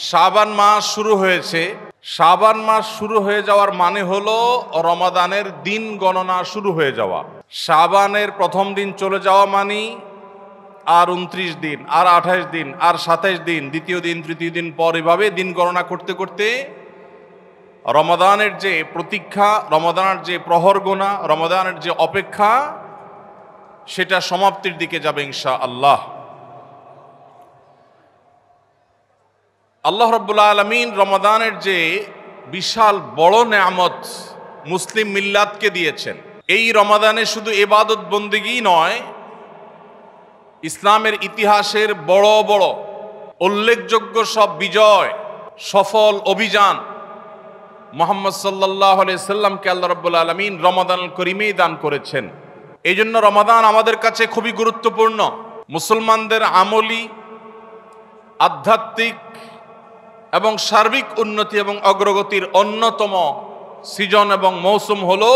শাবান মাস শুরু হয়েছে। শাবান মাস শুরু হয়ে যাওয়ার মানে হলো রমাদানের দিন গণনা শুরু হয়ে যাওয়া। শাবানের প্রথম দিন চলে যাওয়া মানে আর 29 দিন, আর 28 দিন, আর 27 দিন, দ্বিতীয় দিন, তৃতীয় দিন পর এভাবে দিন গণনা করতে করতে রমাদানের যে প্রতীক্ষা, রমাদানের যে প্রহর গোনা, রমাদানের যে অপেক্ষা, সেটা সমাপ্তির দিকে যাবে ইনশাআল্লাহ। আল্লাহ রাব্বুল আলামিন রমাদানের যে বিশাল বড় নেয়ামত মুসলিম মিল্লাতকে দিয়েছেন, এই রমাদানে শুধু ইবাদত বন্দেগী নয়, ইসলামের ইতিহাসের বড় বড় উল্লেখযোগ্য সব বিজয়, সফল অভিযান মুহাম্মদ সাল্লাল্লাহু আলাইহি সাল্লামকে আল্লাহ রাব্বুল আলামিন রমাদানুল করিমেই দান করেছেন। এই জন্য রমাদান আমাদের কাছে খুবই গুরুত্বপূর্ণ। মুসলমানদের আমলি, আধ্যাত্মিক এবং সার্বিক উন্নতি এবং অগ্রগতির অন্যতম সিজন এবং মৌসুম হলো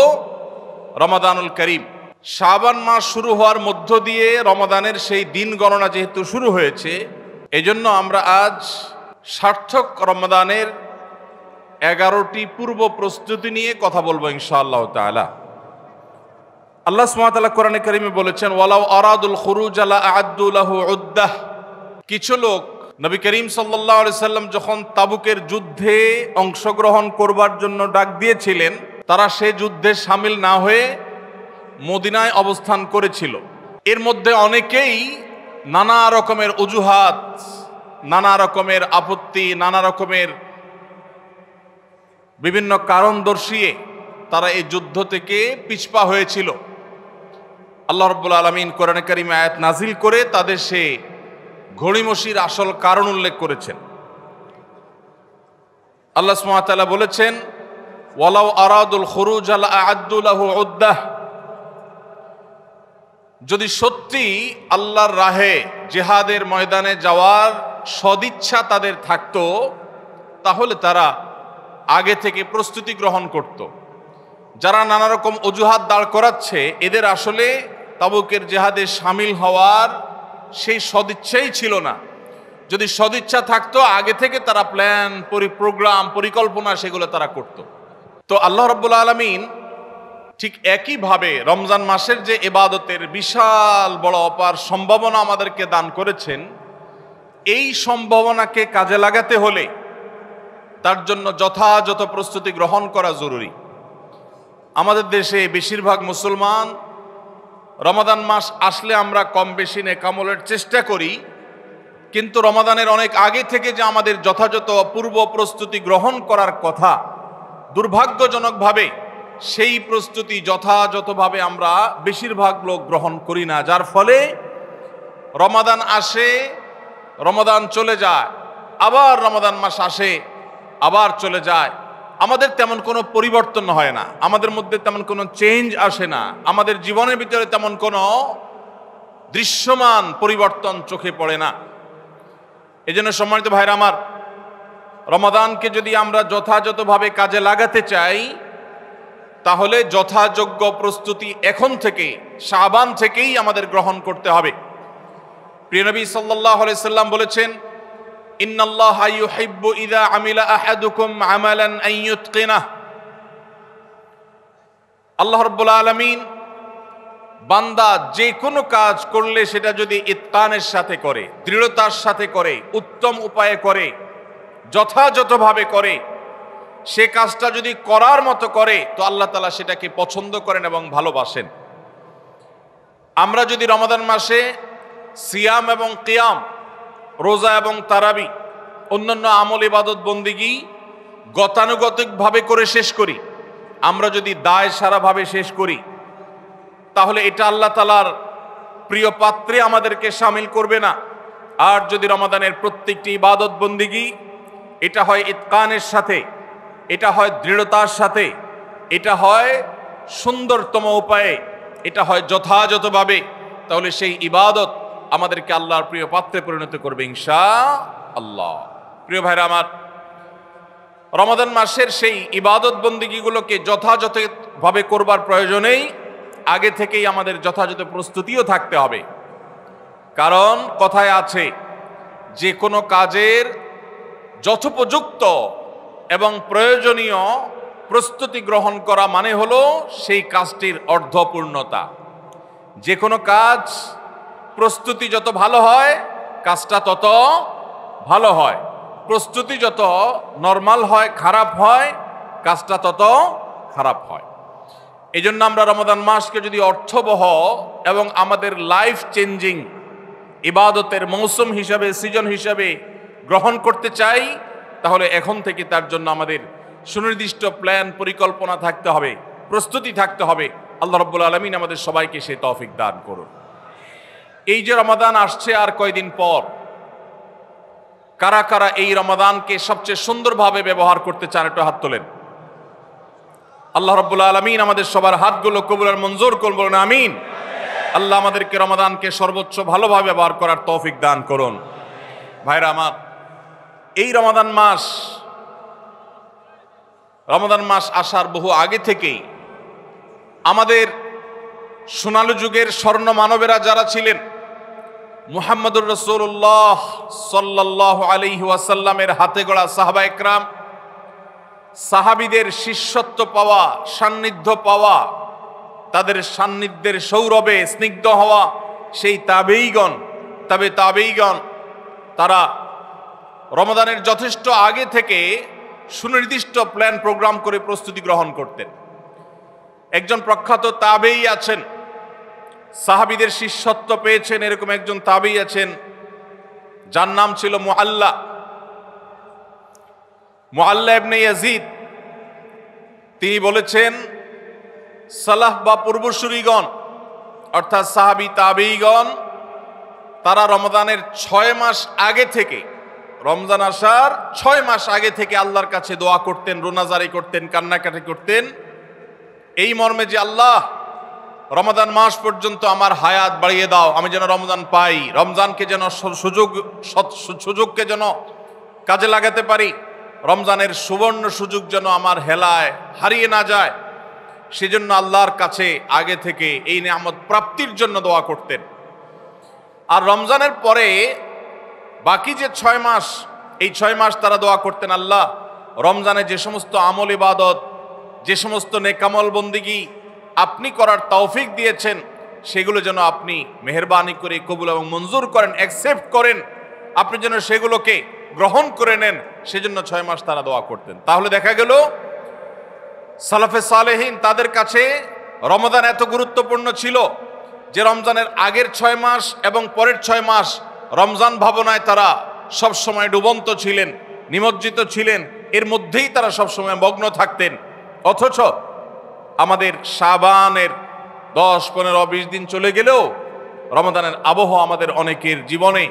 রমাদানুল করিম। শাবান মাস শুরু হওয়ার মধ্য দিয়ে রমাদানের সেই দিন গণনা যেহেতু শুরু হয়েছে, এজন্য আমরা আজ সার্থক রমাদানের 11টি পূর্ব প্রস্তুতি নিয়ে কথা বলবো ইনশাআল্লাহ তাআলা। আল্লাহ সুবহানাহু ওয়া তাআলা কোরআনে কারিমে বলেছেন, ওয়ালাউ আরাদুল খুরুজ লা আ'আদ্দু লাহু উদ্দাহ। কিছু লোক নবী করিম সাল্লাল্লাহু আলাইহি সাল্লাম যখন তাবুকের যুদ্ধে অংশগ্রহণ করবার জন্য ডাক দিয়েছিলেন, তারা সেই যুদ্ধে শামিল না হয়ে মদিনায় অবস্থান করেছিল। এর মধ্যে অনেকেই নানা রকমের অজুহাত, নানা রকমের আপত্তি, নানা রকমের বিভিন্ন কারণ দর্শিয়ে তারা এই যুদ্ধ থেকে পিছপা হয়েছিল। আল্লাহ রাব্বুল আলামিন কোরআনে কারিমে আয়াত নাজিল করে তাদের সে ঘড়িমসির আসল কারণ উল্লেখ করেছেন। আল্লাহ সুবহানাহু ওয়া তাআলা বলেছেন, ওয়ালাউ আরাদুল খুরুজ লা আ'আদ্দু লাহু উদ্দাহ। যদি সত্যি আল্লাহর রাহে জিহাদের ময়দানে যাওয়ার সদিচ্ছা তাদের থাকতো, তাহলে তারা আগে থেকে প্রস্তুতি গ্রহণ করত। যারা নানা রকম অজুহাত দাঁড় করাচ্ছে, এদের আসলে তাবুকের জিহাদে শামিল হওয়ার সেই সদিচ্ছাই ছিল না। যদি সদিচ্ছা থাকতো, আগে থেকে তারা প্ল্যান, প্রোগ্রাম, পরিকল্পনা সেগুলো তারা করত। তো আল্লাহ রাব্বুল আলামিন ঠিক একইভাবে রমজান মাসের যে ইবাদতের বিশাল বড় অপার সম্ভাবনা আমাদেরকে দান করেছেন, এই সম্ভাবনাকে কাজে লাগাতে হলে তার জন্য যথাযথ প্রস্তুতি গ্রহণ করা জরুরি। আমাদের দেশে বেশিরভাগ মুসলমান রমাদান মাস আসলে আমরা কম বেশি নেকামলের চেষ্টা করি, কিন্তু রমাদানের অনেক আগে থেকে যে আমাদের যথাযথ পূর্ব প্রস্তুতি গ্রহণ করার কথা, দুর্ভাগ্যজনকভাবে সেই প্রস্তুতি যথাযথভাবে আমরা বেশিরভাগ লোক গ্রহণ করি না, যার ফলে রমাদান আসে, রমাদান চলে যায়, আবার রমাদান মাস আসে, আবার চলে যায়। আমাদের তেমন কোনো পরিবর্তন হয় না, আমাদের মধ্যে তেমন কোনো চেঞ্জ আসে না, আমাদের জীবনের ভিতরে তেমন কোনো দৃশ্যমান পরিবর্তন চোখে পড়ে না। এজন্য সম্মানিত ভাইরা আমার, রমাদানকে যদি আমরা যথাযথভাবে কাজে লাগাতে চাই, তাহলে যথাযোগ্য প্রস্তুতি এখন থেকে, শাবান থেকেই আমাদের গ্রহণ করতে হবে। প্রিয় নবী সাল্লাল্লাহু আলাইহি সাল্লাম বলেছেন, ইন্নাল্লাহা ইউহিব্বু ইযা আমিলা আহাদুকুম আমালান আন ইউতকিনাহ। আল্লাহ রাব্বুল আলামিন বান্দা যে কোনো কাজ করলে সেটা যদি ইতকানের সাথে করে, দৃঢ়তার সাথে করে, উত্তম উপায়ে করে, যথাযথভাবে করে, সে কাজটা যদি করার মতো করে, তো আল্লাহ তাআলা সেটাকে পছন্দ করেন এবং ভালোবাসেন। আমরা যদি রমাদান মাসে সিয়াম এবং কিয়াম, রোজা এবং তারাবি, অন্যান্য আমল ইবাদত বন্দিগি গতানুগতিকভাবে করে শেষ করি, আমরা যদি দায় সারাভাবে শেষ করি, তাহলে এটা আল্লাহ তাআলার প্রিয় পাত্রে আমাদেরকে শামিল করবে না। আর যদি রমাদানের প্রত্যেকটি ইবাদত বন্দিগি এটা হয় ইতকানের সাথে, এটা হয় দৃঢ়তার সাথে, এটা হয় সুন্দরতম উপায়ে, এটা হয় যথাযথভাবে, তাহলে সেই ইবাদত আমাদেরকে আল্লাহর প্রিয় পাত্রে পরিণত করবে ইনশাআল্লাহ। প্রিয় ভাইরা আমার, রমাদান মাসের সেই ইবাদত বন্দিগিগুলোকে যথাযথভাবে করবার প্রয়োজনেই আগে থেকেই আমাদের যথাযথ প্রস্তুতিও থাকতে হবে। কারণ কথায় আছে, যে কোনো কাজের যথোপযুক্ত এবং প্রয়োজনীয় প্রস্তুতি গ্রহণ করা মানে হলো সেই কাজটির অর্ধপূর্ণতা। যে কোনো কাজ প্রস্তুতি যত ভালো হয় কাজটা তত ভালো হয়, প্রস্তুতি যত নরমাল হয় খারাপ হয় কাজটা তত খারাপ হয়। এই জন্য আমরা রমাদান মাসকে যদি অর্থবহ এবং আমাদের লাইফ চেঞ্জিং ইবাদতের মৌসুম হিসাবে, সিজন হিসাবে গ্রহণ করতে চাই, তাহলে এখন থেকে তার জন্য আমাদের সুনির্দিষ্ট প্ল্যান পরিকল্পনা থাকতে হবে, প্রস্তুতি থাকতে হবে। আল্লাহ রাব্বুল আলামিন আমাদের সবাইকে সেই তৌফিক দান করুন। এই যে রমাদান আসছে আর কয়দিন পর, কারা কারা এই রমাদানকে সবচেয়ে সুন্দরভাবে ব্যবহার করতে চান একটু হাত তোলেন। আল্লাহ রাব্বুল আলামিন আমাদের সবার হাতগুলো কবুল আর মঞ্জুর করুন, বলুন আমিন। আল্লাহ আমাদেরকে রমাদানকে সর্বোচ্চ ভালোভাবে ব্যবহার করার তৌফিক দান করুন। ভাইরা আমার, এই রমাদান মাস আসার বহু আগে থেকেই আমাদের সোনালী যুগের স্বর্ণ মানবেরা যারা ছিলেন, মুহাম্মদুর রাসূলুল্লাহ সাল্লাল্লাহু আলাইহি ওয়াসাল্লামের হাতে গড়া সাহাবা একরাম, সাহাবীদের শিষ্যত্ব পাওয়া, সান্নিধ্য পাওয়া, তাদের সান্নিধ্যের সৌরভে স্নিগ্ধ হওয়া সেই তাবেঈগণ, তারা রমাদানের যথেষ্ট আগে থেকে সুনির্দিষ্ট প্ল্যান প্রোগ্রাম করে প্রস্তুতি গ্রহণ করতেন। একজন প্রখ্যাত তাবেঈ আছেন, সাহাবীদের শিষ্যত্ব পেয়েছেন এরকম একজন তাবেঈ আছেন, যার নাম ছিল মুআল্লা ইবনে ইয়াজিদ। তিনি বলেছেন, সালাফ বা পূর্বসূরিগণ অর্থাৎ সাহাবী তাবেঈগণ তারা রমাদানের 6 মাস আগে থেকে, রমজান আসার 6 মাস আগে থেকে আল্লাহর কাছে দোয়া করতেন, রোনাজারি করতেন, কান্নাকাটি করতেন এই মর্মে যে আল্লাহ রমাদান মাস পর্যন্ত আমার হায়াত বাড়িয়ে দাও, আমি যেন রমজান পাই, রমজানকে যেন সুযোগকে যেন কাজে লাগাতে পারি, রমজানের সুবর্ণ সুযোগ যেন আমার হেলায় হারিয়ে না যায়, সেজন্য আল্লাহর কাছে আগে থেকে এই নিয়ামত প্রাপ্তির জন্য দোয়া করতেন। আর রমজানের পরে বাকি যে 6 মাস, এই 6 মাস তারা দোয়া করতেন, আল্লাহ রমজানে যে সমস্ত আমল ইবাদত, যে সমস্ত নেকামল বন্দিগি আপনি করার তৌফিক দিয়েছেন, সেগুলো যেন আপনি মেহেরবানি করে কবুল এবং মঞ্জুর করেন, অ্যাকসেপ্ট করেন, আপনি যেন সেগুলোকে গ্রহণ করে নেন, সেজন্য 6 মাস তারা দোয়া করতেন। তাহলে দেখা গেল সালাফে সালেহিন তাদের কাছে রমাদান এত গুরুত্বপূর্ণ ছিল যে রমজানের আগের 6 মাস এবং পরের 6 মাস রমজান ভাবনায় তারা সবসময় ডুবন্ত ছিলেন, নিমজ্জিত ছিলেন, এর মধ্যেই তারা সবসময় মগ্ন থাকতেন। অথচ আমাদের শাবানের 10, 15, 20 দিন চলে গেলেও রমাদানের আবহ আমাদের অনেকের জীবনে,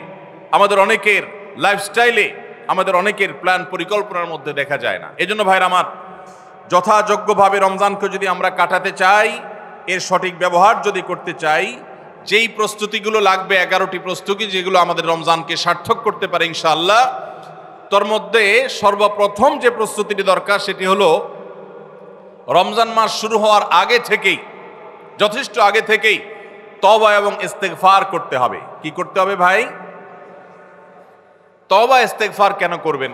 আমাদের অনেকের লাইফস্টাইলে, আমাদের অনেকের প্ল্যান পরিকল্পনার মধ্যে দেখা যায় না। এজন্য ভাইরা আমার, যথাযোগ্যভাবে রমজানকে যদি আমরা কাটাতে চাই, এর সঠিক ব্যবহার যদি করতে চাই, যেই প্রস্তুতিগুলো লাগবে 11টি প্রস্তুতি, যেগুলো আমাদের রমজানকে সার্থক করতে পারে ইনশাআল্লাহ, তোর মধ্যে সর্বপ্রথম যে প্রস্তুতিটি দরকার সেটি হলো রমজান মাস শুরু হওয়ার আগে থেকেই, যথেষ্ট আগে থেকেই তওবা এবং ইস্তেগফার করতে হবে। কি করতে হবে ভাই? তওবা ইস্তেগফার কেন করবেন?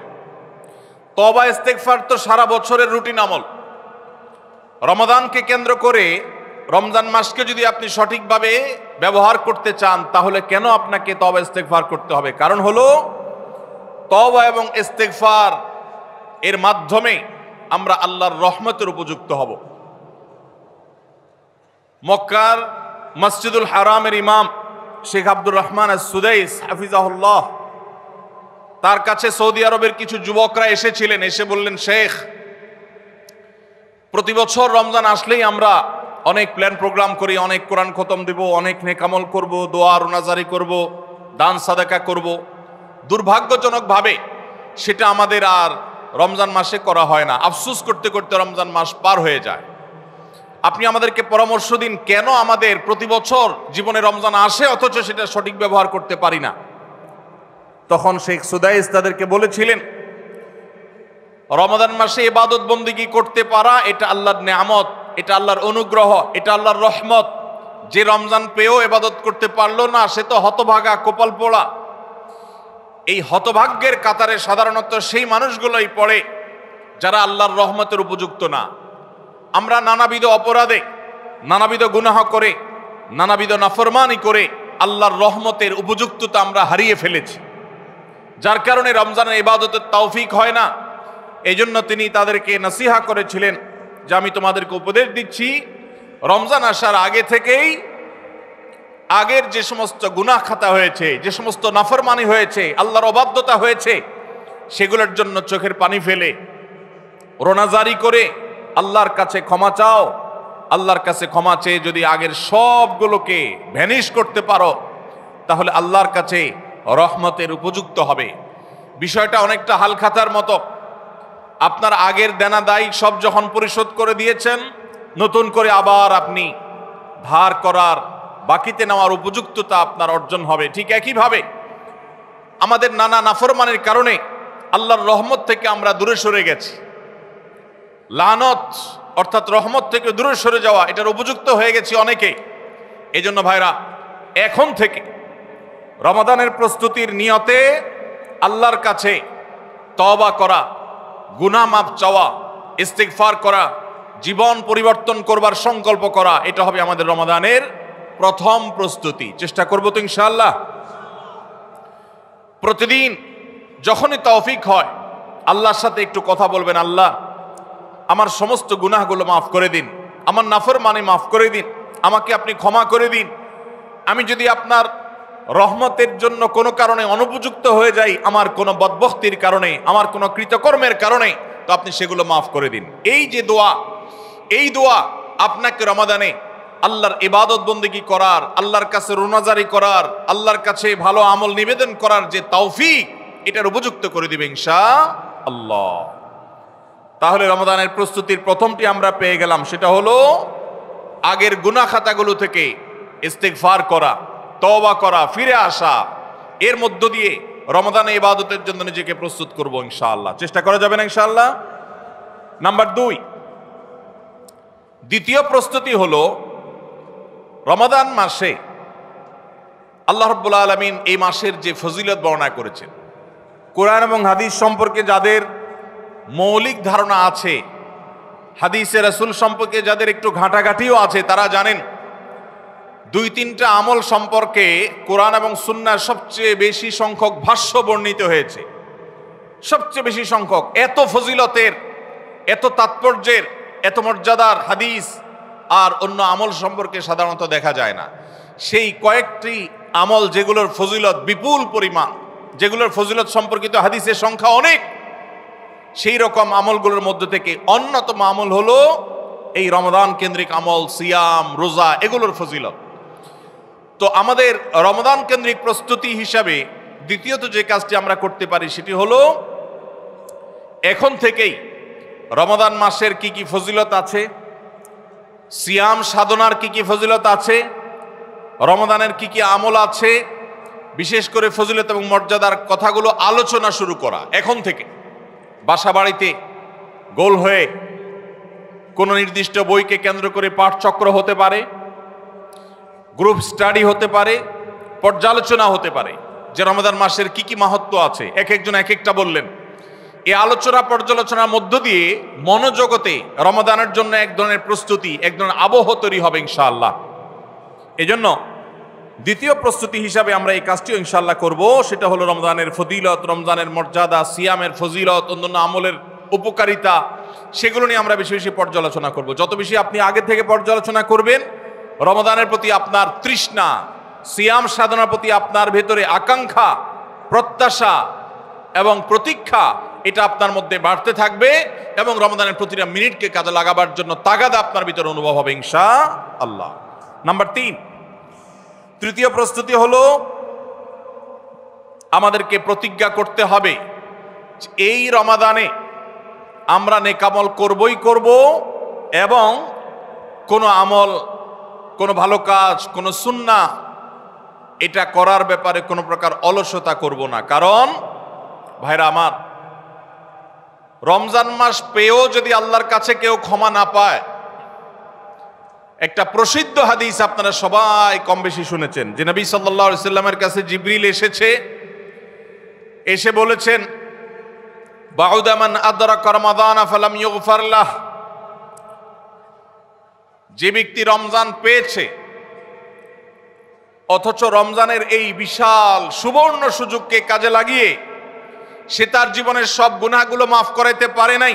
তওবা ইস্তেগফার তো সারা বছরের রুটিন আমল। রমাদানকে কেন্দ্র করে রমজান মাসকে যদি আপনি সঠিকভাবে ব্যবহার করতে চান, তাহলে কেন আপনাকে তওবা ইস্তেগফার করতে হবে? কারণ হলো তওবা এবং ইস্তেগফার এর মাধ্যমে আমরা আল্লাহর রহমতের উপযুক্ত হব। মক্কার মসজিদুল হারামের ইমাম শেখ আব্দুর রহমান আস-সুদাইস হাফিজাহুল্লাহ, তার কাছে সৌদি আরবের কিছু যুবকরা এসেছিলেন, এসে বললেন, শেখ, প্রতি বছর রমজান আসলেই আমরা অনেক প্ল্যান প্রোগ্রাম করি, অনেক কোরআন খতম দেব, অনেক নেকামল করব, দোয়া রোনাজারি করব, দান সাদাকা করব, দুর্ভাগ্যজনকভাবে সেটা আমাদের আর রমজান মাসে করা হয় না। আফসোস করতে করতে রমজান মাস পার হয়ে যায়। আপনি আমাদেরকে পরামর্শ দিন, কেন আমাদের প্রতি বছর জীবনে রমজান আসে অথচ সেটা সঠিক ব্যবহার করতে পারি না। তখন শেখ সুদাইস তাদেরকে বলেছিলেন, রমাদান মাসে ইবাদত বন্দেগী করতে পারা এটা আল্লাহর নেয়ামত, এটা আল্লাহর অনুগ্রহ, এটা আল্লাহর রহমত। যে রমজান পেয়েও ইবাদত করতে পারলো না, সে তো হতভাগা, কপাল পোড়া। এই হতভাগ্যের কাতারে সাধারণত সেই মানুষগুলোই পড়ে যারা আল্লাহর রহমতের উপযুক্ত না। আমরা নানাবিধ অপরাধে, নানাবিধ গুনাহ করে, নানাবিধ নাফরমানি করে আল্লাহর রহমতের উপযুক্ততা আমরা হারিয়ে ফেলেছি, যার কারণে রমজানের ইবাদতের তৌফিক হয় না। এই জন্য তিনি তাদেরকে নসিহা করেছিলেন যে আমি তোমাদেরকে উপদেশ দিচ্ছি, রমজান আসার আগে থেকেই আগের যে সমস্ত গুনাহ খাতা হয়েছে, যে সমস্ত নাফরমানি হয়েছে, আল্লাহর অবাধ্যতা হয়েছে, সেগুলোর জন্য চোখের পানি ফেলে রোনাজারি করে আল্লাহর কাছে ক্ষমা চাও। আল্লাহর কাছে ক্ষমা চেয়ে যদি আগের সবগুলোকে ভ্যানিশ করতে পারো, তাহলে আল্লাহর কাছে রহমতের উপযুক্ত হবে। বিষয়টা অনেকটা হালখাতার মতো। আপনার আগের দেনা দায় সব যখন পরিশোধ করে দিয়েছেন, নতুন করে আবার আপনি ধার করার, বাকিতে নেওয়ার উপযুক্ততা আপনার অর্জন হবে। ঠিক একইভাবে আমাদের নানা নাফরমানের কারণে আল্লাহর রহমত থেকে আমরা দূরে সরে গেছি। লানত অর্থাৎ রহমত থেকে দূরে সরে যাওয়া, এটার উপযুক্ত হয়ে গেছি অনেকে। এই জন্য ভাইরা, এখন থেকে রমাদানের প্রস্তুতির নিয়তে আল্লাহর কাছে তওবা করা, গুনাহ মাফ চাওয়া, ইস্তিগফার করা, জীবন পরিবর্তন করবার সংকল্প করা, এটা হবে আমাদের রমাদানের প্রথম প্রস্তুতি। চেষ্টা করব তো ইনশাআল্লাহ। প্রতিদিন যখনই তৌফিক হয় আল্লাহর সাথে একটু কথা বলবেন, আল্লাহ আমার সমস্ত গুনাহগুলো মাফ করে দিন, আমার নাফরমানি মাফ করে দিন, আমাকে আপনি ক্ষমা করে দিন। আমি যদি আপনার রহমতের জন্য কোনো কারণে অনুপযুক্ত হয়ে যাই, আমার কোনো বদবখতির কারণে, আমার কোনো কৃতকর্মের কারণে, তো আপনি সেগুলো মাফ করে দিন। এই যে দোয়া, এই দোয়া আপনাকে রমাদানে আল্লাহর ইবাদত বন্দেগী করার, আল্লাহর কাছে রোনাজারি করার, আল্লাহর কাছে ভালো আমল নিবেদন করার যে তৌফিক, এটার উপযুক্ত করে দিবে ইনশাআল্লাহ। তাহলে রমাদানের প্রস্তুতির প্রথমটি আমরা পেয়ে গেলাম, সেটা হলো আগের গুনাহ খাতাগুলো থেকে ইস্তিগফার করা, তওবা করা, ফিরে আসা। এর মধ্য দিয়ে রমাদানে ইবাদতের জন্য নিজেকে প্রস্তুত করব ইনশাআল্লাহ। চেষ্টা করা যাবে না ইনশাআল্লাহ। নাম্বার 2, দ্বিতীয় প্রস্তুতি হলো রমাদান মাসে আল্লাহ রাব্বুল আলামিন এই মাসের যে ফজিলত বর্ণনা করেছেন, কোরআন এবং হাদিস সম্পর্কে যাদের মৌলিক ধারণা আছে, হাদিসে রাসূল সম্পর্কে যাদের একটু ঘাটাঘাটিও আছে, তারা জানেন 2-3টা আমল সম্পর্কে কোরআন এবং সুন্নাহর সবচেয়ে বেশি সংখ্যক ভাষ্য বর্ণিত হয়েছে। সবচেয়ে বেশি সংখ্যক, এত ফজিলতের, এত তাৎপর্যের, এত মর্যাদার হাদিস আর অন্য আমল সম্পর্কে সাধারণত দেখা যায় না। সেই কয়েকটি আমল যেগুলোর ফজিলত বিপুল পরিমাণ, যেগুলোর ফজিলত সম্পর্কিত হাদিসের সংখ্যা অনেক, সেই রকম আমলগুলোর মধ্যে থেকে অন্যতম আমল হলো এই রমাদান কেন্দ্রিক আমল, সিয়াম, রোজা, এগুলোর ফজিলত। তো আমাদের রমাদান কেন্দ্রিক প্রস্তুতি হিসাবে দ্বিতীয়ত যে কাজটি আমরা করতে পারি সেটি হলো এখন থেকেই রমাদান মাসের কি কি ফজিলত আছে, সিয়াম সাধনার কি কি ফজিলত আছে, রমাদানের কি কি আমল আছে, বিশেষ করে ফজিলত এবং মর্যাদার কথাগুলো আলোচনা শুরু করা। এখন থেকে বাসা বাড়িতে গোল হয়ে কোনো নির্দিষ্ট বইকে কেন্দ্র করে পাঠচক্র হতে পারে, গ্রুপ স্টাডি হতে পারে, পর্যালোচনা হতে পারে যে রমাদান মাসের কি কি মাহাত্ম্য আছে। এক একজন এক একটা বললেন। এই আলোচনা পর্যালোচনার মধ্য দিয়ে মনোজগতে রমাদানের জন্য এক ধরনের প্রস্তুতি, এক ধরনের আবহ তৈরি হবে ইনশাআল্লাহ। এজন্য দ্বিতীয় প্রস্তুতি হিসাবে আমরা এই কাজটিও ইনশাআল্লাহ করব, সেটা হলো রমজানের ফজিলত, রমজানের মর্যাদা, সিয়ামের ফজিলত, অন্যান্য আমলের উপকারিতা, সেগুলো নিয়ে আমরা বেশি বেশি পর্যালোচনা করব। যত বেশি আপনি আগে থেকে পর্যালোচনা করবেন, রমাদানের প্রতি আপনার তৃষ্ণা, সিয়াম সাধনার প্রতি আপনার ভেতরে আকাঙ্ক্ষা, প্রত্যাশা এবং প্রতীক্ষা, এটা আপনার মধ্যে বাড়তে থাকবে এবং রমাদানের প্রতিটা মিনিটকে কাজে লাগাবার জন্য তাগাদা আপনার ভিতরে অনুভব হবে ইনশাআল্লাহ। নাম্বার 3, তৃতীয় প্রস্তুতি হলো আমাদেরকে প্রতিজ্ঞা করতে হবে এই রমাদানে আমরা নেকামল করবই করব এবং কোনো আমল, কোনো ভালো কাজ, কোনো সুন্নাহ এটা করার ব্যাপারে কোনো প্রকার অলসতা করব না। কারণ ভাইরা আমার, রমজান মাস পেয়েও যদি আল্লাহর কাছে কেউ ক্ষমা না পায়, একটা প্রসিদ্ধ হাদিস আপনারা সবাই কম বেশি শুনেছেন যে নবী সাল্লাল্লাহু আলাইহি ওয়াসাল্লামের কাছে জিবরিল এসেছে, এসে বলেছেন, বাউদা মান আদরাকা রমাদান ফালাম ইউগফার লাহ, যে ব্যক্তি রমজান পেয়েছে অথচ রমজানের এই বিশাল সুবর্ণ সুযোগকে কাজে লাগিয়ে সে তার জীবনের সব গুনাহগুলো মাফ করাইতে পারে নাই,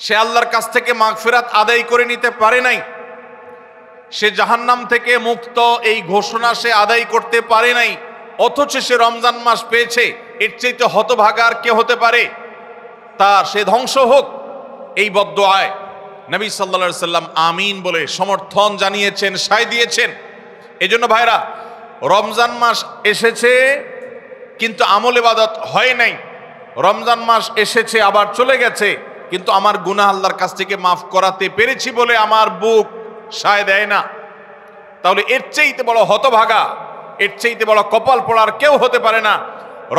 সে আল্লাহর কাছ থেকে মাগফিরাত আদায় করে নিতে পারে নাই, সে জাহান্নাম থেকে মুক্ত এই ঘোষণা সে আদায় করতে পারে নাই, অথচ সে রমজান মাস পেয়েছে, এর চাইতে হতভাগা আর কে হতে পারে? তার সে ধ্বংস হোক, এই বদদুআয় নবী সাল্লাল্লাহু আলাইহি সাল্লাম আমিন বলে সমর্থন জানিয়েছেন, সায় দিয়েছেন। এজন্য ভাইরা, রমজান মাস এসেছে কিন্তু আমল ইবাদত হয় নাই, রমজান মাস এসেছে আবার চলে গেছে কিন্তু আমার গুনাহ আল্লাহর কাছ থেকে মাফ করাতে পেরেছি বলে আমার বুক সায় দেয় না, তাহলে এর চাইতে বড় হতভাগা, এর চাইতে বড় কপাল পড়ার কেউ হতে পারে না।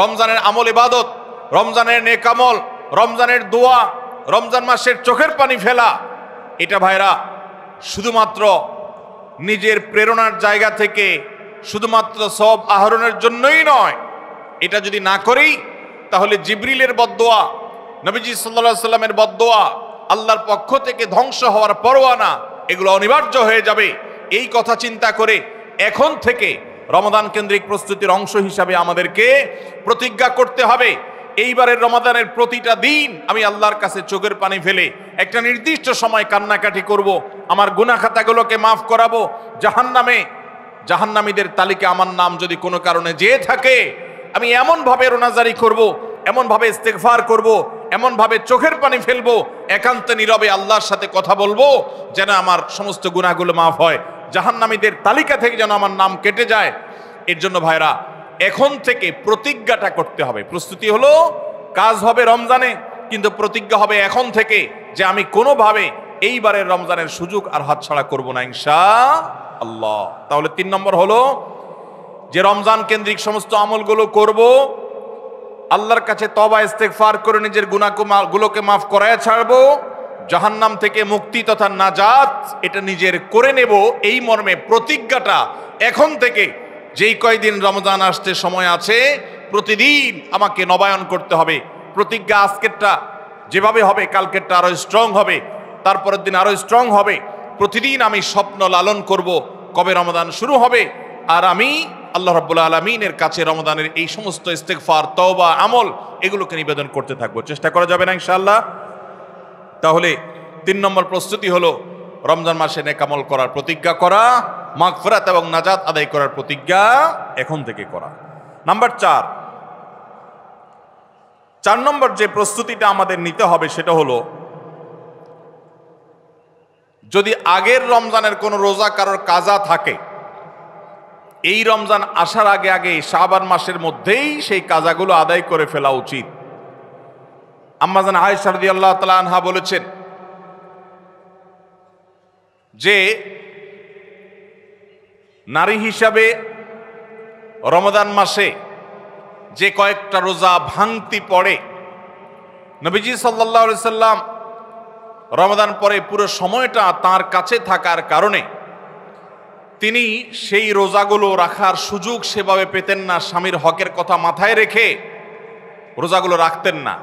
রমজানের আমল ইবাদত, রমজানের নেক আমল, রমজানের দোয়া, রমজান মাসের চোখের পানি ফেলা, এটা ভাইরা শুধুমাত্র নিজের প্রেরণার জায়গা থেকে শুধুমাত্র সব আহরণের জন্যই নয়। এটা যদি না করি তাহলে জিবরিলের বদদোয়া, নবীজি সাল্লাল্লাহু আলাইহি সাল্লামের বদদোয়া, আল্লাহর পক্ষ থেকে ধ্বংস হওয়ার পরোয়ানা, এগুলো অনিবার্য হয়ে যাবে। এই কথা চিন্তা করে এখন থেকে রমাদান কেন্দ্রিক প্রস্তুতির অংশ হিসাবে আমাদেরকে প্রতিজ্ঞা করতে হবে, এইবারের রমাদানের প্রতিটা দিন আমি আল্লাহর কাছে চোখের পানি ফেলে একটা নির্দিষ্ট সময় কান্নাকাটি করব, আমার গুনাহ খাতাগুলোকে মাফ করাবো, জাহান্নামীদের তালিকা আমার নাম যদি কোনো কারণে যেয়ে থাকে আমি এমনভাবে রোনাজারি করব, এমনভাবে ইস্তেগফার করব, এমনভাবে চোখের পানি ফেলবো, একান্ত নীরবে আল্লাহর সাথে কথা বলবো যেন আমার সমস্ত গুনাহগুলো মাফ হয়, জাহান্নামীদের তালিকা থেকে যেন আমার নাম কেটে যায়। এর জন্য ভাইরা এখন থেকে প্রতিজ্ঞাটা করতে হবে। প্রস্তুতি হলো কাজ হবে রমজানে, কিন্তু প্রতিজ্ঞা হবে এখন থেকে যে আমি কোনোভাবে এইবারের রমজানের সুযোগ আর হাতছাড়া করব না ইনশাআল্লাহ। তাহলে 3 নম্বর হলো যে রমজান কেন্দ্রিক সমস্ত আমলগুলো করব, আল্লাহর কাছে তওবা ইস্তেগফার করে নিজের গুনাহগুলোকে মাফ করায় ছাড়বো, জাহান্নাম থেকে মুক্তি তথা নাজাত এটা নিজের করে নেব, এই মর্মে প্রতিজ্ঞাটা এখন থেকে যেই কয়দিন রমজান আসতে সময় আছে প্রতিদিন আমাকে নবায়ন করতে হবে। প্রতিজ্ঞা আজকেরটা যেভাবে হবে কালকেরটা আরো স্ট্রং হবে, তারপরের দিন আরো স্ট্রং হবে। প্রতিদিন আমি স্বপ্ন লালন করব কবে রমজান শুরু হবে, আর আমি আল্লাহ রাব্বুল আলামিনের কাছে রমজানের এই সমস্ত ইস্তেগফার, তওবা, আমল এগুলোকে নিবেদন করতে থাকবো। চেষ্টা করা যাবে না ইনশাআল্লাহ? তাহলে 3 নম্বর প্রস্তুতি হলো রমজান মাসে নেক আমল করার প্রতিজ্ঞা করা, মাগফিরাত এবং নাজাত আদায় করার প্রতিজ্ঞা এখন থেকে করা। নাম্বার 4 নম্বর যে প্রস্তুতিটা আমাদের নিতে হবে সেটা হলো, যদি আগের রমজানের কোনো রোজা কারোর কাজা থাকে, এই রমজান আসার আগে আগে শাবান মাসের মধ্যেই সেই কাজাগুলো আদায় করে ফেলা উচিত। আম্মা জান আয়েশা রাদিয়াল্লাহু তাআলা আনহা বলেছেন যে নারী হিসাবে রমজান মাসে যে কয়েকটা রোজা ভাঙতি পড়ে, নবীজি সাল্লাল্লাহু আলাইহি সাল্লাম রমজান পরে পুরো সময়টা তার কাছে থাকার কারণে তিনি সেই রোজাগুলো রাখার সুযোগ সেভাবে পেতেন না, স্বামীর হকের কথা মাথায় রেখে রোজাগুলো রাখতেন না।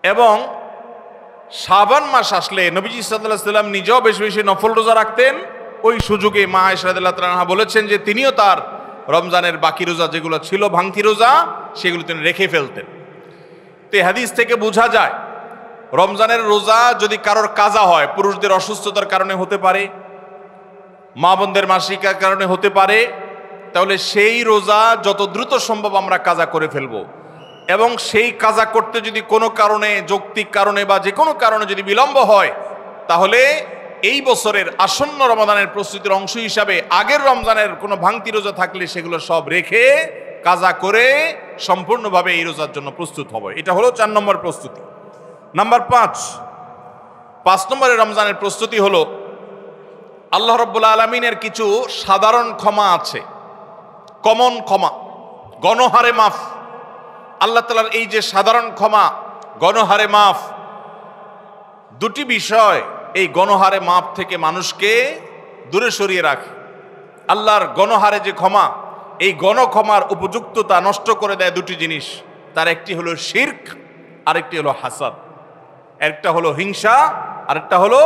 এবং শাবান মাস আসলে নবীজি সাল্লাল্লাহু আলাইহি সাল্লাম নিজেও বেশি বেশি নফল রোজা রাখতেন। ওই সুযোগে মা আয়েশা রাদিয়াল্লাহু তাআলা আনহা বলেছেন যে তিনিও তার রমজানের বাকি রোজা যেগুলো ছিল ভাঙতি রোজা সেগুলো তিনি রেখে ফেলতেন। তো এই হাদিস থেকে বোঝা যায় রমজানের রোজা যদি কারোর কাজা হয়, পুরুষদের অসুস্থতার কারণে হতে পারে, মা বোনদের মাসিকার কারণে হতে পারে, তাহলে সেই রোজা যত দ্রুত সম্ভব আমরা কাজা করে ফেলবো। এবং সেই কাজা করতে যদি কোনো কারণে, যৌক্তিক কারণে বা যে কোনো কারণে যদি বিলম্ব হয়, তাহলে এই বছরের আসন্ন রমাদানের প্রস্তুতির অংশ হিসাবে আগের রমজানের কোনো ভাঙতি রোজা থাকলে সেগুলো সব রেখে কাজা করে সম্পূর্ণভাবে এই রোজার জন্য প্রস্তুত হবে। এটা হলো 4 নম্বর প্রস্তুতি। নাম্বার 5 নম্বরের রমজানের প্রস্তুতি হলো আল্লাহ রাব্বুল আলামিনের কিছু সাধারণ ক্ষমা আছে, কমন ক্ষমা, গণহারে মাফ। আল্লাহ তাআলার এই যে সাধারণ ক্ষমা, গণহারে মাফ, দুটি বিষয় এই গণহারে মাফ থেকে মানুষকে দূরে সরিয়ে রাখে। আল্লাহর গণহারে যে ক্ষমা, এই গণক্ষমার উপযুক্ততা নষ্ট করে দেয় দুটি জিনিস। তার একটি হলো শিরক, আরেকটি হলো হাসাদ। একটা হলো হিংসা, আরেকটা হলো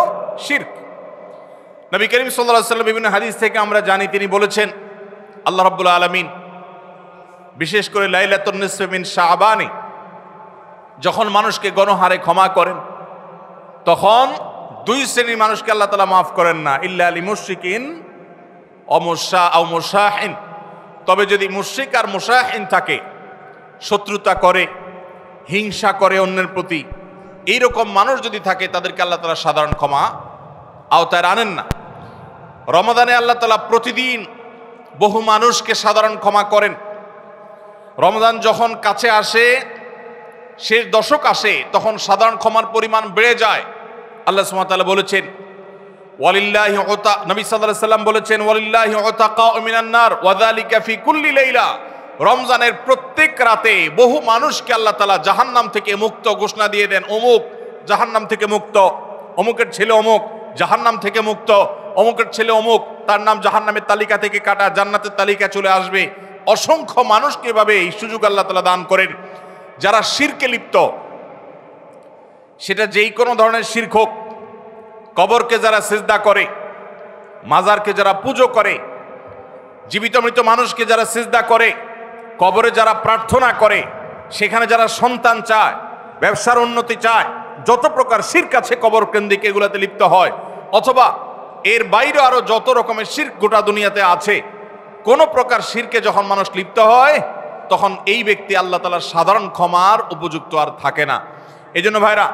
শিরক। নবী করিম সাল্লাল্লাহু আলাইহি ওয়াসাল্লাম বিভিন্ন হাদিস থেকে আমরা জানি, তিনি বলেছেন আল্লাহ রাব্বুল আলামিন বিশেষ করে লাইলাতুন নিসফি মিন শাবানে যখন মানুষকে গণহারে ক্ষমা করেন, তখন দুই শ্রেণীর মানুষকে আল্লাহ তাআলা মাফ করেন না, ইল্লা লিল মুশরিকিন আও মুশাহিন। তবে যদি মুশরিক আর মুশাহিন থাকে, শত্রুতা করে, হিংসা করে অন্যের প্রতি, এইরকম মানুষ যদি থাকে, তাদেরকে আল্লাহ তাআলা সাধারণ ক্ষমা আওতায় আনেন না। রমাদানে আল্লাহ তাআলা প্রতিদিন বহু মানুষকে সাধারণ ক্ষমা করেন। রমজান যখন কাছে আসে, শেষ দশক আসে, তখন সাধারণ ক্ষমার পরিমাণ বেড়ে যায়। আল্লাহ সুবহানাহু ওয়া তাআলা বলেছেন ওয়ালিল্লাহি উতা, নবী সাল্লাল্লাহু আলাইহি সাল্লাম বলেছেন ওয়ালিল্লাহি উতাকাউ মিনান নার ওয়া যালিকা ফি কুল্লি লাইলা। রমজানের প্রত্যেক রাতে বহু মানুষকে আল্লাহ তাআলা জাহান্নাম থেকে মুক্ত ঘোষণা দিয়ে দেন, অমুক জাহান্নাম থেকে মুক্ত, অমুকের ছেলে অমুক জাহান্নাম থেকে মুক্ত, অমুকের ছেলে অমুক, তার নাম জাহান্নামের তালিকা থেকে কাটা, জান্নাতের তালিকা চলে আসবে। অসংখ্য মানুষকে এভাবে এই সুযোগ আল্লাহ তাআলা দান করেন। যারা শিরকে লিপ্ত, সেটা যেই কোনো ধরনের শিরক হোক, কবরকে যারা সিজদা করে, মাজারকে যারা পুজো করে, জীবিত মৃত মানুষকে যারা সিজদা করে, কবরে যারা প্রার্থনা করে, সেখানে যারা সন্তান চায়, ব্যবসার উন্নতি চায়, যত প্রকার শিরক আছে কবর কেন্দ্রিক, এগুলাতে লিপ্ত হয়, অথবা এর বাইরে আরো যত রকমের শিরক গোটা দুনিয়াতে আছে, কোন প্রকার শিরকে যখন মানুষ লিপ্ত হয়, তখন এই ব্যক্তি আল্লাহ তাআলার সাধারণ ক্ষমার উপযুক্ত আর থাকে না। এই জন্য ভাইরা,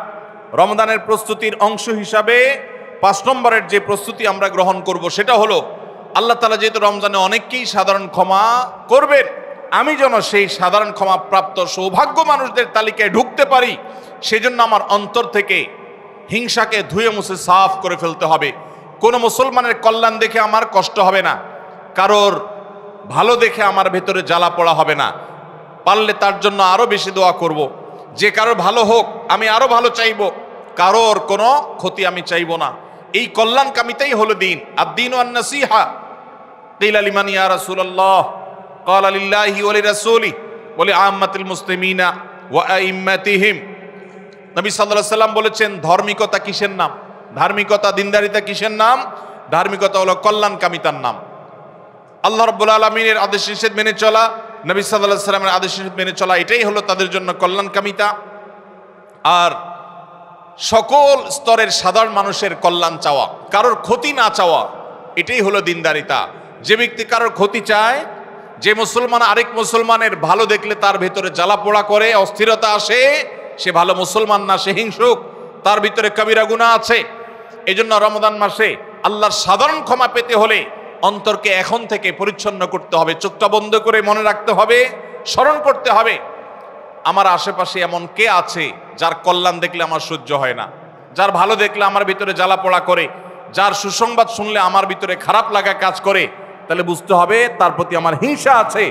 রমজানের প্রস্তুতির অংশ হিসাবে 5 নম্বরের যে প্রস্তুতি আমরা গ্রহণ করব, সেটা হলো আল্লাহ তাআলা যেহেতু রমজানে অনেককেই সাধারণ ক্ষমা করবেন, আমি যেন সেই সাধারণ ক্ষমা প্রাপ্ত সৌভাগ্য মানুষদের তালিকায় ঢুকতে পারি, সেজন্য আমার অন্তর থেকে হিংসাকে ধুয়ে মুছে সাফ করে ফেলতে হবে। কোনো মুসলমানের কল্যাণ দেখে আমার কষ্ট হবে না, কারোর ভালো দেখে আমার ভেতরে জ্বালা পড়া হবে না। পারলে তার জন্য আরো বেশি দোয়া করব, যে কারোর ভালো হোক আমি আরো ভালো চাইব, কারোর কোনো ক্ষতি আমি চাইব না। এই কল্যাণকামিতাই হলো দিন। আদ-দীনু আন-নাসীহা। কিলা লিমান ইয়া রাসূলুল্লাহ, ক্বালা লিল্লাহি ওয়া লিরাসূলিহি ওয়া লিআম্মাতিল মুসলিমিনা ওয়া আইম্মাতিহিম। নবী সাল্লাল্লাহু আলাইহি সাল্লাম বলেছেন, ধার্মিকতা কিসের নাম? ধার্মিকতা, দিনদারিতা কিসের নাম? ধার্মিকতা হলো কল্যাণকামিতার নাম। আল্লাহ রাব্বুল আলামিনের আদেশ নিষেধ মেনে চলা, নবী সাল্লাল্লাহু আলাইহি সাল্লামের আদেশ নিষেধ মেনে চলা, এটাই হলো তাদের জন্য কল্যাণকামিতা। আর সকল স্তরের সাধারণ মানুষের কল্যাণ চাওয়া, কারোর ক্ষতি না চাওয়া, এটাই হলো দিনদারিতা। যে ব্যক্তি কারোর ক্ষতি চায়, যে মুসলমান আরেক মুসলমানের ভালো দেখলে তার ভেতরে জ্বালা পোড়া করে, অস্থিরতা আসে, সে ভালো মুসলমান না, সে হিংসুক, তার ভিতরে কবিরা গুনাহ আছে। এই জন্য রমজান মাসে আল্লাহর সাধারণ ক্ষমা পেতে হলে অন্তরকে এখন থেকে পরিচ্ছন্ন করতে হবে, চোখটা বন্ধ করে মনে রাখতে হবে, স্মরণ করতে হবে, আমার আশেপাশে এমন কে আছে যার কল্যাণ দেখলে আমার সহ্য হয় না, যার ভালো দেখলে আমার ভিতরে জ্বালা পোড়া করে, যার সুসংবাদ শুনলে আমার ভিতরে খারাপ লাগা কাজ করে, তাহলে বুঝতে হবে তার প্রতি আমার হিংসা আছে।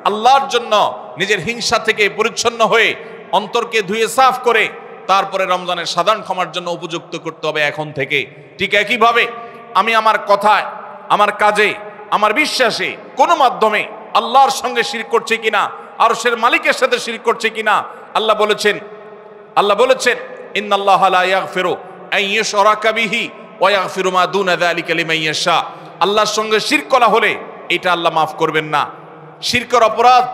আল্লাহর জন্য নিজের হিংসা থেকে পরিচ্ছন্ন হয়ে অন্তরকে ধুয়ে সাফ করে তারপরে রমজানের সাধারণ ক্ষমার জন্য উপযুক্ত করতে হবে এখন থেকে। ঠিক একইভাবে আমি আমার কথায়, আমার কাজে, আমার বিশ্বাসে কোনো মাধ্যমে আল্লাহর সঙ্গে শিরক করছে কিনা, আরশের মালিকের সাথে শিরক করছে কিনা, আল্লাহ বলেছেন ইন্নাল্লাহা লা ইয়াগফিরু আন ইউশরাকা বিহি ওয়া ইয়াগফিরু মা দুনা যালিকা লিমান ইয়াশা। আল্লাহর সঙ্গে শিরক করা হলে এটা আল্লাহ মাফ করবেন না। শিরকের অপরাধ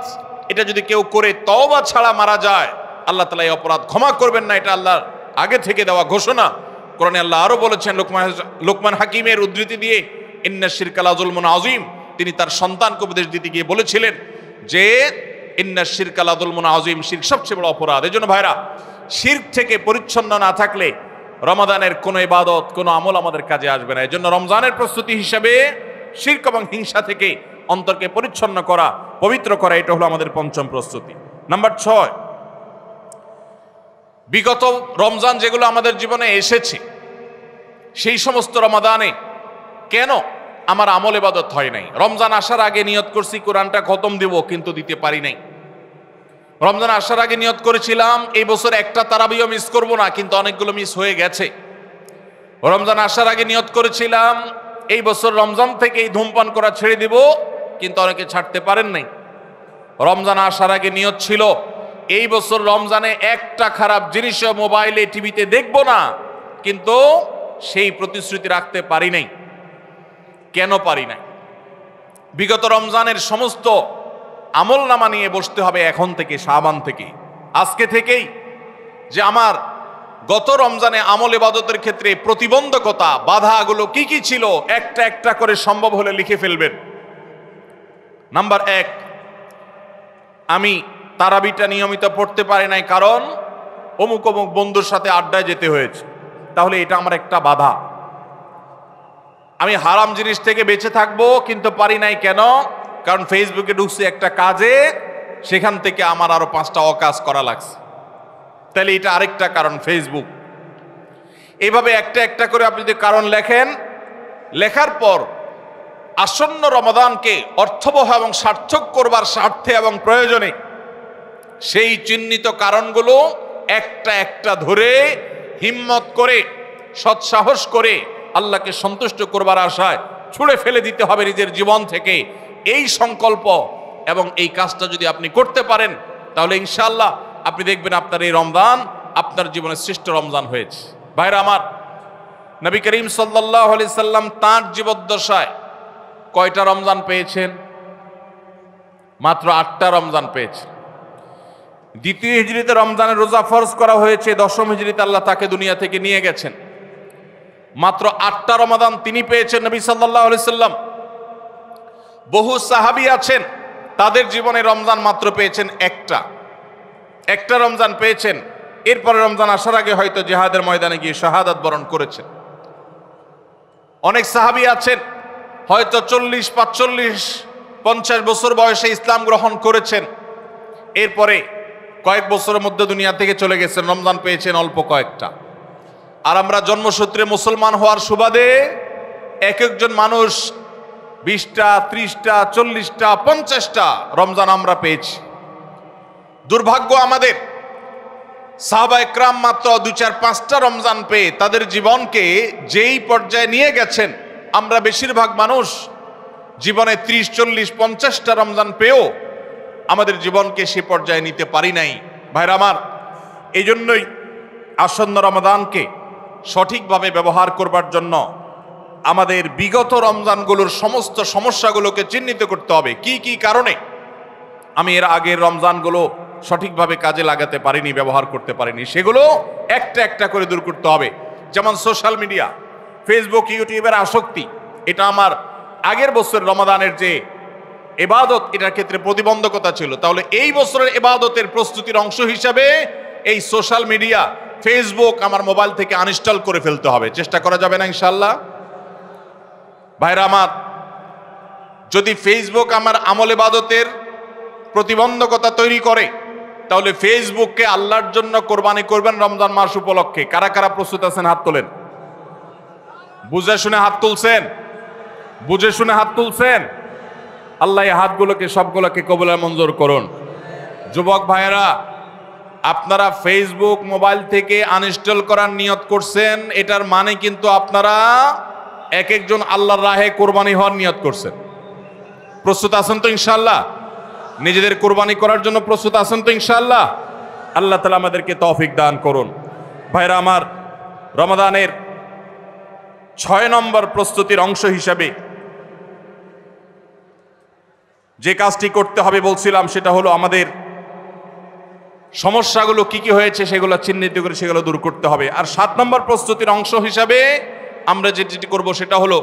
এটা যদি কেউ করে তওবা ছাড়া মারা যায়, আল্লাহ তাআলা এই অপরাধ ক্ষমা করবেন না, এটা আল্লাহর আগে থেকে দেওয়া ঘোষণা। কোরআনে আল্লাহ আরো বলেছেন, লোকমান হাকিমের উদ্ধৃতি দিয়ে, ইন্না শিরকা লাযুলমুন আযীম, তিনি তার সন্তানকে উপদেশ দিতে গিয়ে বলেছিলেন যে ইন্না শিরকা লাযুলমুন আযীম, শিরক সবচেয়ে বড় অপরাধ। এজন্য ভাইরা, শিরক থেকে পরিচ্ছন্ন না থাকলে রমাদানের কোনো ইবাদত, কোনো আমল আমাদের কাজে আসবে না। এজন্য রমজানের প্রস্তুতি হিসেবে শিরক এবং হিংসা থেকে অন্তরকে পরিচ্ছন্ন করা, পবিত্র করা, এটা হলো আমাদের পঞ্চম প্রস্তুতি। নাম্বার 6, বিগত রমজান যেগুলো আমাদের জীবনে এসেছে, সেই সমস্ত রমাদানে কেন আমার আমল ইবাদত হয় নাই? রমজান আসার আগে নিয়ত করছি কোরআনটা খতম দিব, কিন্তু দিতে পারি নাই। রমজান আসার আগে নিয়ত করেছিলাম এই বছর একটা তারাবিও মিস করব না, কিন্তু অনেকগুলো মিস হয়ে গেছে। রমজান আসার আগে নিয়ত করেছিলাম এই বছর রমজান থেকে এই ধূমপান করা ছেড়ে দিব, কিন্তু অনেকে ছাড়তে পারেন নাই। রমজান আসার আগে নিয়ত ছিল এই বছর রমজানে একটা খারাপ জিনিসও মোবাইলে টিভিতে দেখব না, কিন্তু সেই প্রতিশ্রুতি রাখতে পারি নাই। কেন পারি নাই? বিগত রমজানের সমস্ত আমল নামা নিয়ে বসতে হবে এখন থেকে, শাবান থেকে, আজকে থেকেই, যে আমার গত রমজানে আমল ইবাদতের ক্ষেত্রে প্রতিবন্ধকতা বাধাগুলো কি কি ছিল একটা একটা করে সম্ভব হলে লিখে ফেলবেন। নাম্বার 1, আমি তারাবিটা নিয়মিত পড়তে পারি নাই কারণ অমুক অমুক বন্ধুর সাথে আড্ডায় যেতে হয়েছে, তাহলে এটা আমার একটা বাধা। আমি হারাম জিনিস থেকে বেঁচে থাকবো কিন্তু পারি নাই কেন? কারণ ফেসবুকে ঢুকছে একটা কাজে, সেখান থেকে আমার আরো 5টা অকাজ করা লাগছে, তাহলে এটা আরেকটা কারণ ফেসবুক। এইভাবে একটা একটা করে আপনি যদি কারণ লেখেন, লেখার পর আসন্ন রমাদানকে অর্থবহ এবং সার্থক করবার স্বার্থে এবং প্রয়োজনে সেই চিহ্নিত কারণগুলো একটা একটা ধরে হিম্মত করে সৎসাহস করে আল্লাহকে সন্তুষ্ট করবার আশায় ছুঁড়ে ফেলে দিতে হবে নিজের জীবন থেকে। এই সংকল্প এবং এই কাজটা যদি আপনি করতে পারেন, তাহলে ইনশাআল্লাহ আপনি দেখবেন আপনার এই রমজান আপনার জীবনের শ্রেষ্ঠ রমজান হয়েছে। ভাইরা আমার, নবী করিম সাল্লাল্লাহু আলাইহি সাল্লাম তাঁর জীবদ্দশায় কয়টা রমজান পেয়েছেন? মাত্র 8টা রমজান পেয়েছেন। দ্বিতীয় হিজরিতে রমজানের রোজা ফরজ করা হয়েছে, দশম হিজরিতে আল্লাহ তাকে দুনিয়া থেকে নিয়ে গেছেন। মাত্র 8টা রমাদান তিনি পেয়েছেন নবী সাল্লাল্লাহু আলাইহি সাল্লাম। বহু সাহাবী আছেন তাদের জীবনে রমজান মাত্র পেয়েছেন একটা রমজান পেয়েছেন। এরপরে রমজান আসার আগে হয়তো জিহাদের ময়দানে গিয়ে শাহাদাত বরণ করেছেন। অনেক সাহাবী আছেন হয়তো 40, 45, 50 বছর বয়সে ইসলাম গ্রহণ করেছেন, এরপরে কয়েক বছরের মধ্যে দুনিয়া থেকে চলে গেছেন, রমজান পেয়েছেন অল্প কয়েকটা। আর আমরা জন্মসূত্রে মুসলমান হওয়ার সুবাদে এক একজন মানুষ 20টা, 30টা, 40টা, 50টা রমজান আমরা পেয়েছি। দুর্ভাগ্য আমাদের, সাহাবা একরাম মাত্র 2, 4, 5টা রমজান পেয়ে তাদের জীবনকে যেই পর্যায়ে নিয়ে গেছেন, আমরা বেশিরভাগ মানুষ জীবনে 30, 40, 50টা রমজান পেয়েও আমাদের জীবনকে সে পর্যায়ে নিতে পারি নাই। ভাইরা আমার, এই জন্যই আসন্ন রমাদানকে সঠিকভাবে ব্যবহার করবার জন্য আমাদের বিগত রমজানগুলোর সমস্ত সমস্যাগুলোকে চিহ্নিত করতে হবে। কি কি কারণে আমি এর আগের রমজানগুলো সঠিকভাবে কাজে লাগাতে পারিনি, ব্যবহার করতে পারিনি, সেগুলো একটা একটা করে দূর করতে হবে। যেমন সোশ্যাল মিডিয়া, ফেসবুক, ইউটিউবের আসক্তি, এটা আমার আগের বছর রমাদানের যে ইবাদত, এটার ক্ষেত্রে প্রতিবন্ধকতা ছিল। তাহলে এই বছরের ইবাদতের প্রস্তুতির অংশ হিসাবে এই সোশ্যাল মিডিয়া, ফেসবুক আমার মোবাইল থেকে আনইনস্টল করে ফেলতে হবে। চেষ্টা করা যাবে না ইনশাআল্লাহ? ভাইরা আমার, যদি ফেসবুক আমার আমল ইবাদতের প্রতিবন্ধকতা তৈরি করে, তাহলে ফেসবুককে আল্লাহর জন্য কোরবানি করবেন রমজান মাস উপলক্ষে। কারা কারা প্রস্তুত আছেন হাত তোলেন। বুঝে শুনে হাত তুলছেন? বুঝে শুনে হাত তুলছেন? আল্লাহ এই হাতগুলোকে সবগুলোকে কবুল মঞ্জুর করুন। যুবক ভাইয়েরা, আপনারা ফেসবুক মোবাইল থেকে আনইনস্টল করার নিয়ত করছেন, এটার মানে কিন্তু আপনারা এক একজন আল্লাহর রাহে কোরবানি হওয়ার নিয়ত করছেন। প্রস্তুত আছেন তো ইনশাআল্লাহ? নিজেদের কোরবানি করার জন্য প্রস্তুত আছেন তো ইনশাআল্লাহ? আল্লাহ তাআলা আমাদেরকে তৌফিক দান করুন। ভাইরা আমার, রমাদানের 6 নম্বর প্রস্তুতির অংশ হিসাবে যে কাজটি করতে হবে বলছিলাম, সেটা হলো আমাদের সমস্যাগুলো কি কি হয়েছে সেগুলো চিহ্নিত করে সেগুলো দূর করতে হবে। আর 7 নম্বর প্রস্তুতির অংশ হিসাবে আমরা যেটি করব সেটা হলো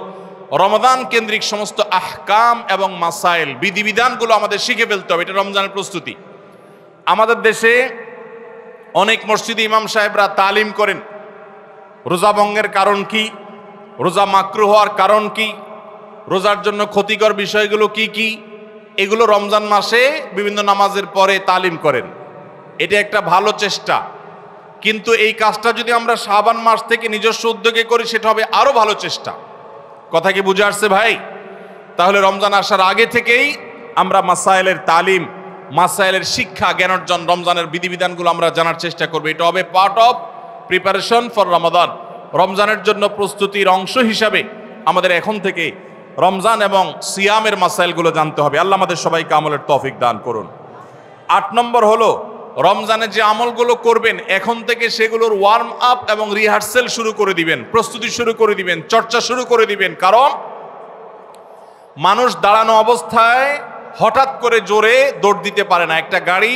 রমাদান কেন্দ্রিক সমস্ত আহকাম এবং মাসাইল, বিধিবিধানগুলো আমাদের শিখে ফেলতে হবে। এটা রমজানের প্রস্তুতি। আমাদের দেশে অনেক মসজিদে ইমাম সাহেবরা তালিম করেন রোজা ভঙ্গের কারণ কি, রোজা মাকরুহ হওয়ার কারণ কি, রোজার জন্য ক্ষতিকর বিষয়গুলো কি কি, এগুলো রমজান মাসে বিভিন্ন নামাজের পরে তালিম করেন। এটা একটা ভালো চেষ্টা, কিন্তু এই কাজটা যদি আমরা শাবান মাস থেকে নিজস্ব উদ্যোগে করি সেটা হবে আরো ভালো চেষ্টা। কথা কি বুঝে আসছে ভাই? তাহলে রমজান আসার আগে থেকেই আমরা মাসাইলের তালিম, মাসাইলের শিক্ষা, জ্ঞান অর্জন, রমজানের বিধিবিধানগুলো আমরা জানার চেষ্টা করব। এটা হবে পার্ট অফ প্রিপারেশন ফর রমাদান। রমজানের জন্য প্রস্তুতির অংশ হিসাবে আমাদের এখন থেকে রমজান এবং সিয়ামের মাসাইলগুলো জানতে হবে। আল্লাহ আমাদের সবাইকে আমলের তৌফিক দান করুন। 8 নম্বর হলো রমজানে যে আমলগুলো করবেন এখন থেকে সেগুলোর ওয়ার্ম আপ এবং রিহার্সেল শুরু করে দিবেন, প্রস্তুতি শুরু করে দিবেন, চর্চা শুরু করে দিবেন। কারণ মানুষ দাঁড়ানো অবস্থায় হঠাৎ করে জোরে দৌড় দিতে পারে না। একটা গাড়ি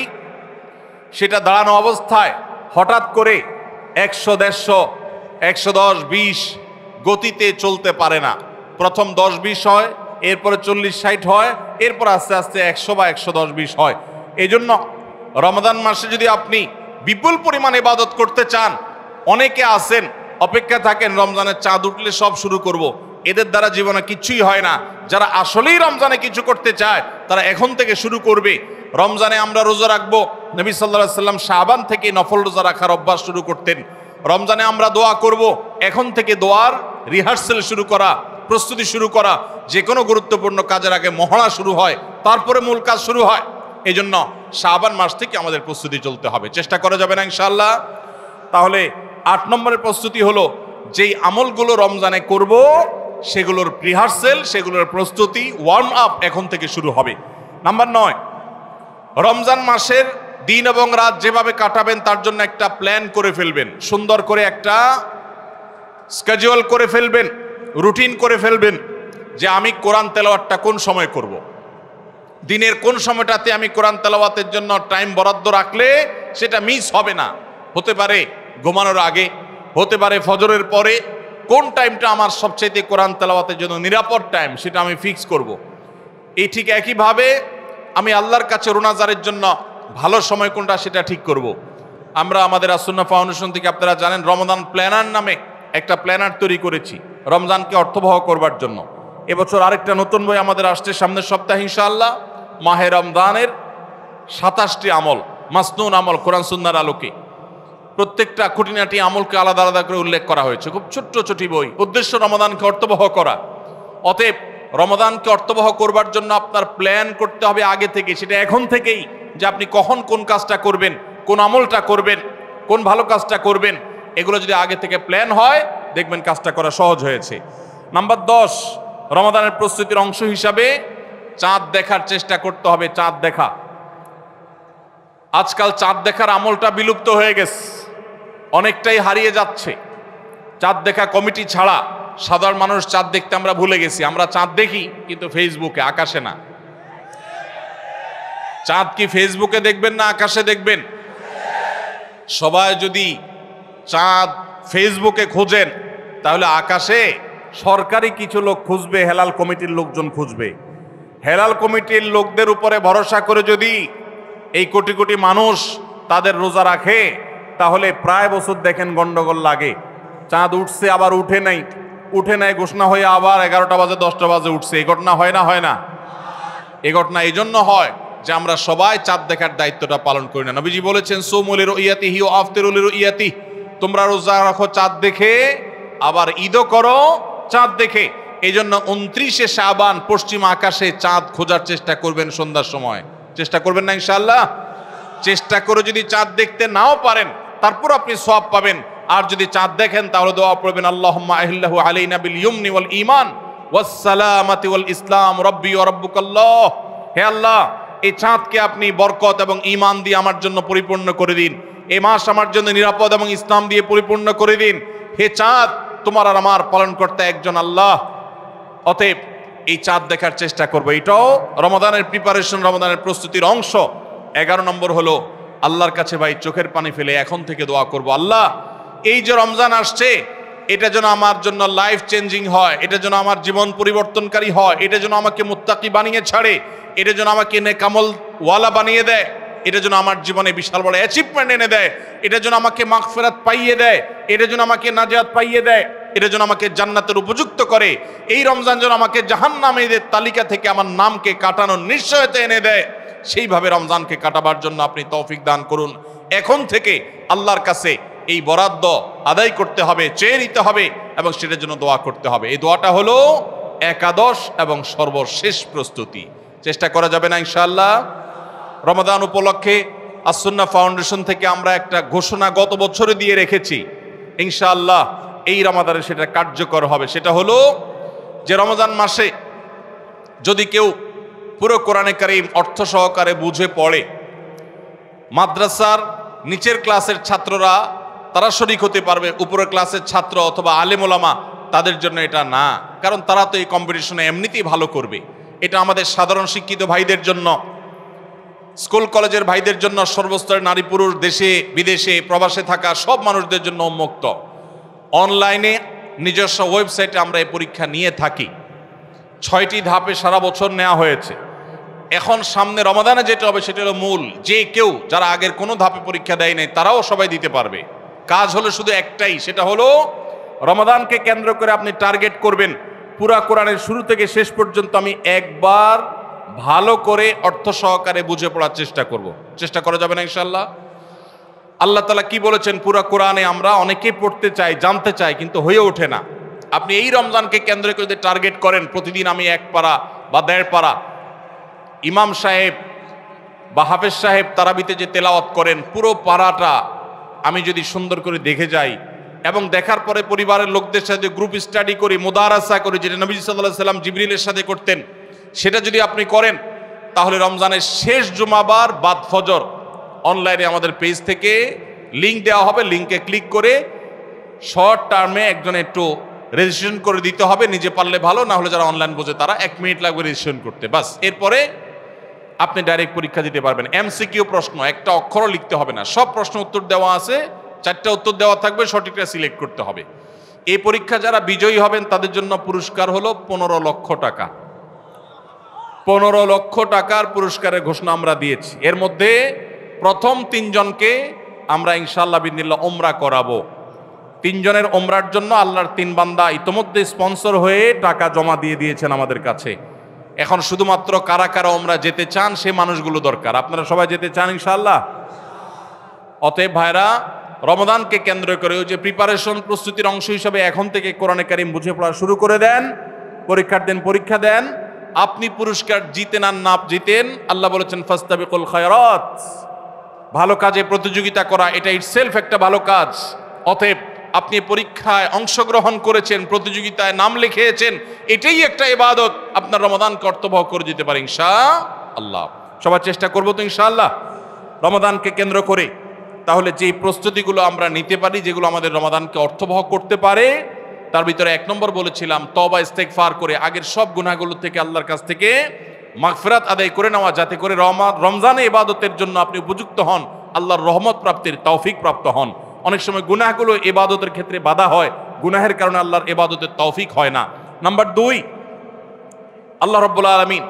সেটা দাঁড়ানো অবস্থায় হঠাৎ করে 100, 150, 110, 20 গতিতে চলতে পারে না। প্রথম 10, 20 হয়, এরপরে 40, 60 হয়, এরপর আস্তে আস্তে 100 বা 110, 20 হয়। এই জন্য রমজান মাসে যদি আপনি বিপুল পরিমাণ ইবাদত করতে চান, অনেকে আছেন অপেক্ষা থাকেন রমজানের চাঁদ উঠলে সব শুরু করব। এদের দ্বারা জীবনে কিছুই হয় না। যারা আসলেই রমজানে কিছু করতে চায় তারা এখন থেকে শুরু করবে। রমজানে আমরা রোজা রাখবো, নবী সাল্লাল্লাহু আলাইহি সাল্লাম শাবান থেকে নফল রোজা রাখার অভ্যাস শুরু করতেন। রমজানে আমরা দোয়া করব, এখন থেকে দোয়ার রিহার্সেল শুরু করা, প্রস্তুতি শুরু করা। যে কোনো গুরুত্বপূর্ণ কাজের আগে মহড়া শুরু হয়, তারপরে মূল কাজ শুরু হয়। এই জন্য শাবান মাস থেকে আমাদের প্রস্তুতি চলতে হবে, চেষ্টা করা যাবে না ইনশাআল্লাহ। তাহলে 8 নম্বরের প্রস্তুতি হলো যেই আমলগুলো রমজানে করব সেগুলোর রিহার্সেল, সেগুলোর প্রস্তুতি, ওয়ার্ম আপ এখন থেকে শুরু হবে। নাম্বার 9, রমজান মাসের দিন এবং রাত যেভাবে কাটাবেন তার জন্য একটা প্ল্যান করে ফেলবেন, সুন্দর করে একটা স্কেডিউল করে ফেলবেন, রুটিন করে ফেলবেন যে আমি কোরআন তেলাওয়াতটা কোন সময় করব। দিনের কোন সময়টাতে আমি কোরআন তেলাওয়াতের জন্য টাইম বরাদ্দ রাখলে সেটা মিস হবে না। হতে পারে ঘুমানোর আগে, হতে পারে ফজরের পরে। কোন টাইমটা আমার সবচাইতে কোরআন তেলাওয়াতের জন্য নিরাপদ টাইম সেটা আমি ফিক্স করব। এই ঠিক একইভাবে আমি আল্লাহর কাছে রোনাজারের জন্য ভালো সময় কোনটা সেটা ঠিক করব। আমরা আমাদের আসুন্নাহ ফাউন্ডেশন থেকে আপনারা জানেন রমজান প্ল্যানার নামে একটা প্ল্যানার তৈরি করেছি রমজানকে অর্থবহ করবার জন্য। এবছর আরেকটা নতুন বই আমাদের আসছে সামনের সপ্তাহে ইনশাআল্লাহ, মাহে রমজানের 27টি আমল, মাসনুন আমল কোরআন সুন্নাহর আলোকে। প্রত্যেকটা খুঁটিনাটি আমলকে আলাদা আলাদা করে উল্লেখ করা হয়েছে, খুব ছোট্ট ছোটি বই। উদ্দেশ্য রমজানকে অর্থবহ করা। অতএব রমজানকে অর্থবহ করবার জন্য আপনার প্ল্যান করতে হবে আগে থেকে, সেটা এখন থেকেই, যে আপনি কখন কোন কাজটা করবেন, কোন আমলটা করবেন, কোন ভালো কাজটা করবেন। এগুলো যদি আগে থেকে প্ল্যান হয় দেখবেন কাজটা করা সহজ হয়েছে। নাম্বার 10, রমজানের প্রস্তুতির অংশ হিসাবে চাঁদ দেখার চেষ্টা করতে হবে। চাঁদ দেখা, আজকাল চাঁদ দেখার আমলটা বিলুপ্ত হয়ে গেছে, অনেকটাই হারিয়ে যাচ্ছে। চাঁদ দেখা কমিটি ছাড়া সাধারণ মানুষ চাঁদ দেখতে আমরা ভুলে গেছি। আমরা চাঁদ দেখি কিন্তু ফেসবুকে, আকাশে না। চাঁদ কি ফেসবুকে দেখবেন না আকাশে দেখবেন? সবাই যদি চাঁদ ফেসবুকে খোঁজেন তাহলে আকাশে সরকারি কিছু লোক খুঁজবে, হেলাল কমিটির লোকজন খুঁজবে। হেলাল কমিটির লোকদের উপরে ভরসা করে যদি এই কোটি কোটি মানুষ তাদের রোজা রাখে তাহলে প্রায় বছর দেখেন গন্ডগোল লাগে। চাঁদ উঠছে আবার উঠে নাই, উঠে নাই ঘোষণা হয়ে আবার 11টা বাজে 10টা বাজে উঠছে। এই ঘটনা হয় না? হয় না? এই ঘটনা এই জন্য হয় যে আমরা সবাই চাঁদ দেখার দায়িত্বটা পালন করি না। নবীজি বলেছেন সুমু লিরুইয়াতিহি ওয়া আফতিরু লিরুইয়াতিহি, তোমরা রোজা রাখো চাঁদ দেখে, আবার ঈদও করো চাঁদ দেখে। এই জন্য 29শে শাবান পশ্চিম আকাশে চাঁদ খোঁজার চেষ্টা করবেন সন্ধ্যার সময়। চেষ্টা করবেন না ইনশাআল্লাহ? চেষ্টা করে যদি চাঁদ দেখতে নাও পারেন তারপর আপনি সওয়াব পাবেন। আর যদি চাঁদ দেখেন তাহলে দোয়া পড়বেন আল্লাহুম্মা আহিল্লাহু আলাইনা বিল ইয়ুমনি ওয়াল ঈমান ওয়াস সালামাতি ওয়াল ইসলাম রাব্বি ওয়া রাব্বুকাল্লাহ। হে আল্লাহ, এই চাঁদকে আপনি বরকত এবং ঈমান দিয়ে আমার জন্য পরিপূর্ণ করে দিন। এই মাস আমার জন্য নিরাপদ এবং ইসলাম দিয়ে পরিপূর্ণ করে দিন। হে চাঁদ, তোমার আর আমার পালনকর্তা একজন আল্লাহ। অতএব এই চাঁদ দেখার চেষ্টা করবো। এটাও রমাদানের প্রিপারেশন, রমাদানের প্রস্তুতির অংশ। 11 নম্বর হলো আল্লাহর কাছে ভাই চোখের পানি ফেলে এখন থেকে দোয়া করব, আল্লাহ এই যে রমজান আসছে এটা যেন আমার জন্য লাইফ চেঞ্জিং হয়, এটা যেন আমার জীবন পরিবর্তনকারী হয়, এটা যেন আমাকে মুত্তাকি বানিয়ে ছাড়ে, এটা যেন আমাকে নেকামল ওয়ালা বানিয়ে দেয়, এটা যেন আমার জীবনে বিশাল বড় অ্যাচিভমেন্ট এনে দেয়, এটা যেন আমাকে মাগফিরাত পাইয়ে দেয়, এটা যেন আমাকে নাজাত পাইয়ে দেয়, এটা যেন আমাকে জান্নাতের উপযুক্ত করে। এই রমজান যেন আমাকে জাহান্নামীদের তালিকা থেকে আমার নামকে কাটানোর নিশ্চয়তা এনে দেয়। সেইভাবে রমজানকে কাটাবার জন্য আপনি তৌফিক দান করুন। এখন থেকে আল্লাহর কাছে এই বরাদ্দ আদায় করতে হবে, চেয়ে নিতে হবে এবং সেটার জন্য দোয়া করতে হবে। এই দোয়াটা হলো একাদশ এবং সর্বশেষ প্রস্তুতি। চেষ্টা করা যাবে না ইনশাআল্লাহ? রমাদান উপলক্ষে আসুন্নাহ ফাউন্ডেশন থেকে আমরা একটা ঘোষণা গত বছরে দিয়ে রেখেছি, ইনশাআল্লাহ এই রমাদানে সেটা কার্যকর হবে। সেটা হলো যে রমজান মাসে যদি কেউ পুরো কোরআনে কারীম অর্থ সহকারে বুঝে পড়ে, মাদ্রাসার নিচের ক্লাসের ছাত্ররা তারা শরীক হতে পারবে, উপরের ক্লাসের ছাত্র অথবা আলেম ওলামা তাদের জন্য এটা না, কারণ তারা তো এই কম্পিটিশনে এমনিতেই ভালো করবে। এটা আমাদের সাধারণ শিক্ষিত ভাইদের জন্য, স্কুল কলেজের ভাইদের জন্য, সর্বস্তরের নারী পুরুষ, দেশে বিদেশে প্রবাসে থাকা সব মানুষদের জন্য উন্মুক্ত। অনলাইনে নিজস্ব ওয়েবসাইটে আমরা এই পরীক্ষা নিয়ে থাকি। 6টি ধাপে সারা বছর নেওয়া হয়েছে। এখন সামনে রমাদানে যেটা হবে সেটা হলো মূল, যে কেউ যারা আগের কোনো ধাপে পরীক্ষা দেয় নাই তারাও সবাই দিতে পারবে। কাজ হলো শুধু একটাই, সেটা হলো রমাদানকে কেন্দ্র করে আপনি টার্গেট করবেন পুরা কোরআনের শুরু থেকে শেষ পর্যন্ত আমি একবার ভালো করে অর্থ সহকারে বুঝে পড়ার চেষ্টা করব। চেষ্টা করা যাবে না ইনশাআল্লাহ? আল্লাহ তাআলা কি বলেছেন পুরা কোরআনে আমরা অনেকেই পড়তে চাই, জানতে চাই, কিন্তু হয়ে ওঠে না। আপনি এই রমজানকে কেন্দ্র করে যদি টার্গেট করেন প্রতিদিন আমি 1 পারা বা 1.5 পারা, ইমাম সাহেব বা হাফেজ সাহেব তারাবিতে যে তেলাওয়াত করেন পুরো পারাটা আমি যদি সুন্দর করে দেখে যাই এবং দেখার পরে পরিবারের লোকদের সাথে গ্রুপ স্টাডি করি, মুদারাসা করি, যেটা নবী সাল্লাল্লাহু আলাইহি সাল্লাম জিবরিলের সাথে করতেন, সেটা যদি আপনি করেন তাহলে রমজানের শেষ জুমাবার বাদ ফজর অনলাইনে আমাদের পেজ থেকে লিঙ্ক দেওয়া হবে। লিঙ্কে ক্লিক করে শর্ট টার্মে একজন একটু রেজিস্ট্রেশন করে দিতে হবে, নিজে পারলে ভালো, না হলে যারা অনলাইন বোঝে তারা 1 মিনিট লাগবে রেজিস্ট্রেশন করতে, বাস। এরপরে আপনি ডাইরেক্ট পরীক্ষা দিতে পারবেন। এমসিকিউ প্রশ্ন, একটা অক্ষরও লিখতে হবে না, সব প্রশ্ন উত্তর দেওয়া আছে, 4টা উত্তর দেওয়া থাকবে, সঠিকটা সিলেক্ট করতে হবে। এই পরীক্ষা যারা বিজয়ী হবেন তাদের জন্য পুরস্কার হলো 15 লক্ষ টাকা। 15 লক্ষ টাকার পুরস্কারের ঘোষণা আমরা দিয়েছি। এর মধ্যে প্রথম 3 জনকে আমরা ইনশাআল্লাহ বিদিনিল্লাহ ওমরা করাবো। 3 জনের ওমরার জন্য আল্লাহর 3 বান্দা ইতোমধ্যে স্পন্সর হয়ে টাকা জমা দিয়ে দিয়েছেন আমাদের কাছে। এখন শুধুমাত্র কারা কারা ওমরা যেতে চান সে মানুষগুলো দরকার। আপনারা সবাই যেতে চান ইনশাআল্লাহ? অতএব ভাইরা, রমজানকে কেন্দ্র করে ওই যে প্রিপারেশন, প্রস্তুতির অংশ হিসাবে এখন থেকে কোরআনে কারীম বুঝে পড়া শুরু করে দেন। পরীক্ষার দিন পরীক্ষা দেন। আপনি পুরস্কার জিতেন আর না জিতেন, আল্লাহ বলেছেন ফাস্তাবিকুল খায়রাত, ভালো কাজে প্রতিযোগিতা করা এটা ইটসেলফ একটা ভালো কাজ। অতএব আপনি পরীক্ষায় অংশগ্রহণ করেছেন, প্রতিযোগিতায় নাম লিখিয়েছেন, এটাই একটা ইবাদত। আপনার রমাদান কর্তব্য করে দিতে পারে ইনশাআল্লাহ। সবার চেষ্টা করবো তো ইনশাআল্লাহ রমাদানকে কেন্দ্র করে। তাহলে যে প্রস্তুতিগুলো আমরা নিতে পারি, যেগুলো আমাদের রমাদানকে অর্থবহ করতে পারে, তার ভিতরে 1 নম্বর বলেছিলাম তওবা ইস্তেগফার করে আগের সব গুনাহগুলো থেকে আল্লাহর কাছ থেকে মাগফিরাত আদায় করে নেওয়া, যাতে করে রমজানে ইবাদতের জন্য আপনি উপযুক্ত হন, আল্লাহর রহমত প্রাপ্তির তৌফিক প্রাপ্ত হন। অনেক সময় গুনাহগুলো ইবাদতের ক্ষেত্রে বাধা হয়, গুনাহের কারণে আল্লাহর ইবাদতের তৌফিক হয় না। নাম্বার 2, আল্লাহ রাব্বুল আলামিন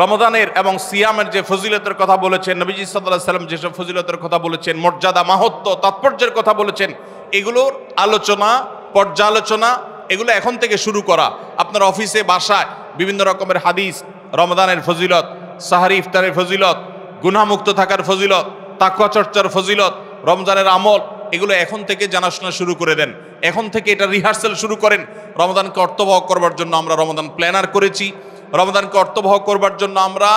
রমজানের এবং সিয়ামের যে ফজিলতের কথা বলেছেন, নবীজি সাল্লাল্লাহু আলাইহি ওয়াসাল্লাম যেসব ফজিলতের কথা বলেছেন, মর্যাদা, মাহাত্ম্য, তাৎপর্যের কথা বলেছেন, এগুলোর আলোচনা, পর্যালোচনা এগুলো এখন থেকে শুরু করা। আপনার অফিসে বাসায় বিভিন্ন রকমের হাদিস, রমজানের ফজিলত, সাহারি ইফতারের ফজিলত, গুনাহমুক্ত থাকার ফজিলত, তাকওয়া চর্চার ফজিলত, রমজানের আমল, এগুলো এখন থেকে জানাশোনা শুরু করে দেন। এখন থেকে এটা রিহার্সাল শুরু করেন। রমজানকে অর্থবহ করবার জন্য আমরা রমজান প্ল্যানার করেছি। রমজানকে অর্থবহ করবার জন্য আমরা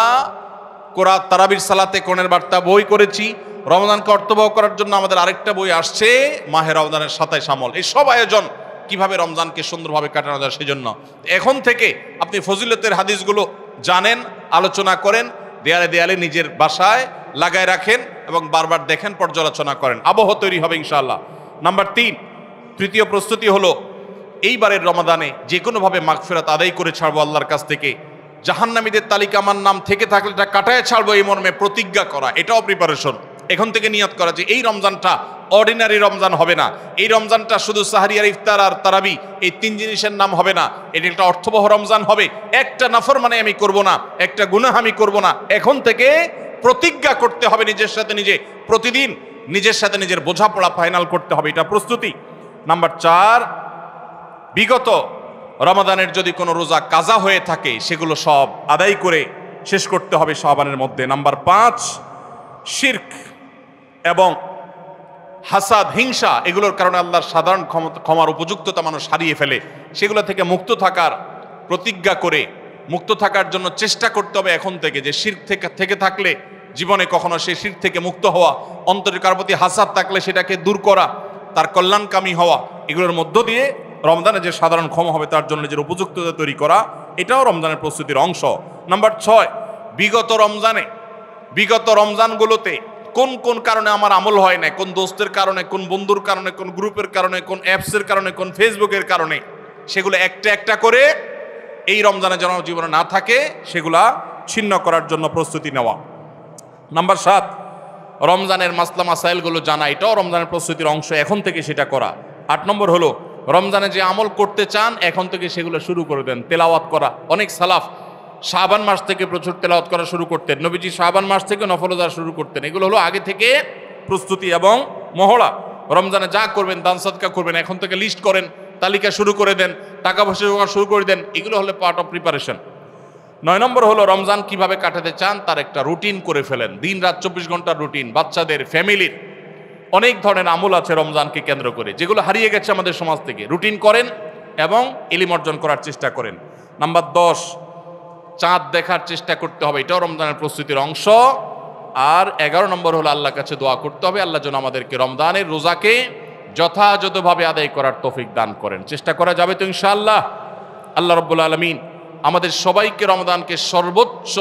কোরআন তারাবির সালাতে কোরআনের বার্তা বই করেছি। রমজানকে অর্থবহ করার জন্য আমাদের আরেকটা বই আসছে, মাহে রমজানের 27 আমল। এই সব আয়োজন কিভাবে রমজানকে সুন্দরভাবে কাটানো যায় সেজন্য এখন থেকে আপনি ফজিলতের হাদিসগুলো জানেন, আলোচনা করেন, দেয়ালে দেয়ালে নিজের বাসায় লাগায় রাখেন এবং বারবার দেখেন, পর্যালোচনা করেন, আবহ তৈরি হবে ইনশাআল্লাহ। নাম্বার 3, তৃতীয় প্রস্তুতি হলো এইবারের রমাদানে যে কোনোভাবে মাগফিরাত আদায় করে ছাড়বো আল্লাহর কাছ থেকে। জাহান্নামীদের তালিকা আমার নাম থেকে থাকলে এটা কাটায় ছাড়বো এই মর্মে প্রতিজ্ঞা করা, এটাও প্রিপারেশন। এখন থেকে নিয়ত করা যে এই রমজানটা অর্ডিনারি রমজান হবে না, এই রমজানটা শুধু সাহারি আর ইফতার আর তারাবি এই 3 জিনিসের নাম হবে না, এটা একটা অর্থবহ রমজান হবে। একটা নাফরমানি আমি করব না, একটা গুনাহ আমি করব না। এখন থেকে প্রতিজ্ঞা করতে হবে নিজের সাথে নিজে, প্রতিদিন নিজের সাথে নিজের বোঝাপড়া ফাইনাল করতে হবে, এটা প্রস্তুতি। নাম্বার 4, বিগত রমাদানের যদি কোনো রোজা কাজা হয়ে থাকে সেগুলো সব আদায় করে শেষ করতে হবে শাবানের মধ্যে। নাম্বার 5, শিরক এবং হাসাদ, হিংসা, এগুলোর কারণে আল্লাহর সাধারণ ক্ষমার উপযুক্ততা মানুষ হারিয়ে ফেলে, সেগুলো থেকে মুক্ত থাকার প্রতিজ্ঞা করে মুক্ত থাকার জন্য চেষ্টা করতে হবে এখন থেকে। যে শিরক থেকে থাকলে জীবনে কখনো সে শিরক থেকে মুক্ত হওয়া, অন্তরের কারো প্রতি হাসাদ থাকলে সেটাকে দূর করা, তার কল্যাণকামী হওয়া, এগুলোর মধ্য দিয়ে রমজানে যে সাধারণ ক্ষমা হবে তার জন্য নিজের উপযুক্ততা তৈরি করা, এটাও রমজানের প্রস্তুতির অংশ। নাম্বার 6, বিগত রমজানগুলোতে কোন কোন কারণে আমার আমল হয় না, কোন দোস্তের কারণে, কোন বন্ধুর কারণে, কোন গ্রুপের কারণে, কোন অ্যাপসের কারণে, কোন ফেসবুকের কারণে, সেগুলো একটা একটা করে এই রমজানে যেন জীবনে না থাকে সেগুলা ছিন্ন করার জন্য প্রস্তুতি নেওয়া। নাম্বার 7, রমজানের মাসলা মাসাইলগুলো জানা, এটাও রমজানের প্রস্তুতির অংশ, এখন থেকে সেটা করা। 8 নম্বর হলো রমজানে যে আমল করতে চান এখন থেকে সেগুলো শুরু করে দেন। তেলাওয়াত করা, অনেক সালাফ শাবান মাস থেকে প্রচুর তেলাওয়াত করা শুরু করতেন, নবীজি শাবান মাস থেকে নফল রোজা শুরু করতেন। এগুলো হলো আগে থেকে প্রস্তুতি এবং মহড়া। রমজানে যা করবেন, দান সাদকা করবেন, এখন থেকে লিস্ট করেন, তালিকা শুরু করে দেন, টাকা পয়সা জোগাড় শুরু করে দেন, এগুলো হলো পার্ট অফ প্রিপারেশন। 9 নম্বর হলো রমজান কিভাবে কাটাতে চান তার একটা রুটিন করে ফেলেন, দিন রাত 24 ঘন্টার রুটিন। বাচ্চাদের, ফ্যামিলির অনেক ধরনের আমল আছে রমজানকে কেন্দ্র করে, যেগুলো হারিয়ে গেছে আমাদের সমাজ থেকে। রুটিন করেন এবং ইলম অর্জন করার চেষ্টা করেন। নাম্বার 10, চাঁদ দেখার চেষ্টা করতে হবে, এটাও রমজানের প্রস্তুতির অংশ। আর 11 নম্বর হলো আল্লাহর কাছে দোয়া করতে হবে, আল্লাহ যেন আমাদেরকে রমজানের রোজাকে যথাযথভাবে আদায় করার তৌফিক দান করেন। চেষ্টা করা যাবে তো ইনশাআল্লাহ। আল্লাহ রাব্বুল আলামিন আমাদের সবাইকে রমজানকে সর্বোচ্চ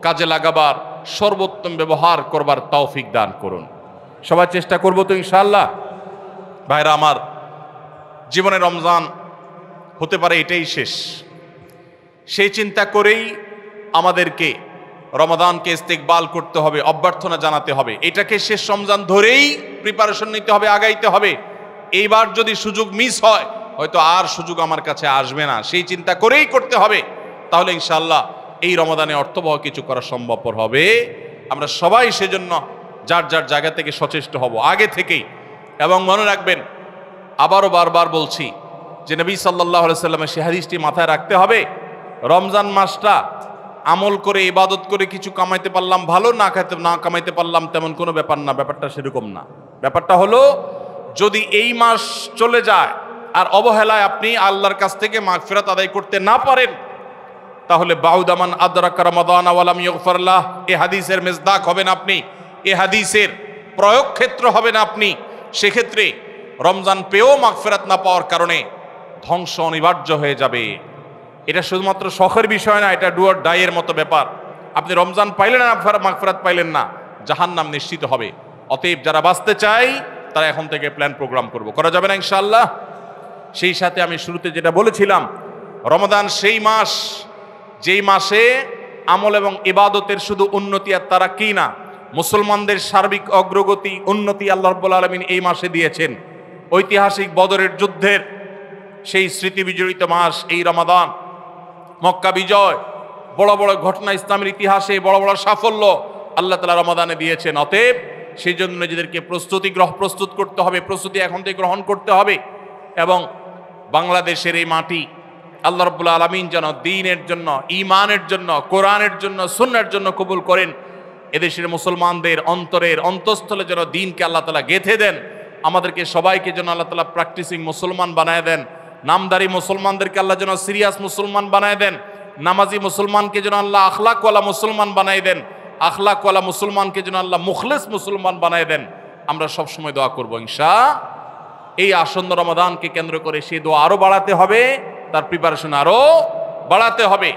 কাজে লাগাবার, সর্বোত্তম ব্যবহার করবার তৌফিক দান করুন। সবাই চেষ্টা করবো তো ইনশাআল্লাহ। ভাইরা আমার, জীবনে রমজান হতে পারে এটাই শেষ, সেই চিন্তা করেই আমাদেরকে রমাদানকে ইস্তেকবাল করতে হবে, অভ্যর্থনা জানাতে হবে। এটাকে শেষ রমজান ধরেই প্রিপারেশন নিতে হবে, আগাইতে হবে। এইবার যদি সুযোগ মিস হয়, হয়তো আর সুযোগ আমার কাছে আসবে না, সেই চিন্তা করেই করতে হবে। তাহলে ইনশাআল্লাহ এই রমাদানে অর্থবহ কিছু করা সম্ভবপর হবে। আমরা সবাই সেজন্য যার যার জায়গা থেকে সচেষ্ট হব আগে থেকেই। এবং মনে রাখবেন, আবারও বারবার বলছি যে নবী সাল্লাল্লাহু আলাইহি সাল্লামের সেই হাদিসটি মাথায় রাখতে হবে। রমজান মাসটা আমল করে, ইবাদত করে কিছু কামাইতে পারলাম ভালো, না কামাইতে পারলাম তেমন কোনো ব্যাপার না। ব্যাপারটা সেরকম না। ব্যাপারটা হলো, যদি এই মাস চলে যায় আর অবহেলায় আপনি আল্লাহর কাছ থেকে মাগফিরাত আদায় করতে না পারেন, তাহলে বাউদামান আদরাকা রমাদান ওয়া লাম ইগফার লাহ, এই হাদিসের মেজদাক হবেন আপনি, এই হাদিসের প্রয়োগ ক্ষেত্র হবেন আপনি। সেক্ষেত্রে রমজান পেয়েও মাগফিরাত না পাওয়ার কারণে ধ্বংস অনিবার্য হয়ে যাবে। এটা শুধুমাত্র শখের বিষয় না, এটা ডু অর ডাই এর মতো ব্যাপার। আপনি রমজান পাইলেন না, মাগফিরাত পাইলেন না, জাহান্নাম নিশ্চিত হবে। অতএব যারা বাঁচতে চায় তারা এখন থেকে প্ল্যান প্রোগ্রাম করা যাবে না ইনশাআল্লাহ। সেই সাথে আমি শুরুতে যেটা বলেছিলাম, রমাদান সেই মাস যেই মাসে আমল এবং ইবাদতের শুধু উন্নতি আর তারাক্কি না, মুসলমানদের সার্বিক অগ্রগতি, উন্নতি আল্লাহ রাব্বুল আলামিন এই মাসে দিয়েছেন। ঐতিহাসিক বদরের যুদ্ধের সেই স্মৃতি বিজড়িত মাস এই রমাদান। মক্কা বিজয়, বড় বড় ঘটনা ইসলামের ইতিহাসে, বড় বড় সাফল্য আল্লাহ তাআলা রমাদানে দিয়েছেন। অতএব সেই জন্য নিজেদেরকে প্রস্তুত করতে হবে, প্রস্তুতি এখন থেকে গ্রহণ করতে হবে। এবং বাংলাদেশের এই মাটি আল্লাহ রাব্বুল আলামিন যেন দ্বীনের জন্য, ঈমানের জন্য, কোরআনের জন্য, সুন্নাহর জন্য কবুল করেন। এদেশের মুসলমানদের অন্তরের অন্তঃস্থলে যেন দ্বীনকে আল্লাহ তাআলা গেঁথে দেন। আমাদেরকে সবাইকে যেন আল্লাহ তাআলা প্র্যাকটিসিং মুসলমান বানায় দেন। নামদারি মুসলমানদেরকে আল্লাহ যেন সিরিয়াস মুসলমান বানায় দেন। নামাজি মুসলমানকে যেন আল্লাহ আখলাকওয়ালা মুসলমান বানায় দেন। আখলাকওয়ালা মুসলমানকে যেন আল্লাহ মুখলিস মুসলমান বানায় দেন। আমরা সবসময় দোয়া করবো ইনশাআল্লাহ। এই আসন্ন রমাদানকে কেন্দ্র করে সেই দোয়া আরো বাড়াতে হবে, তার প্রিপারেশন আরো বাড়াতে হবে।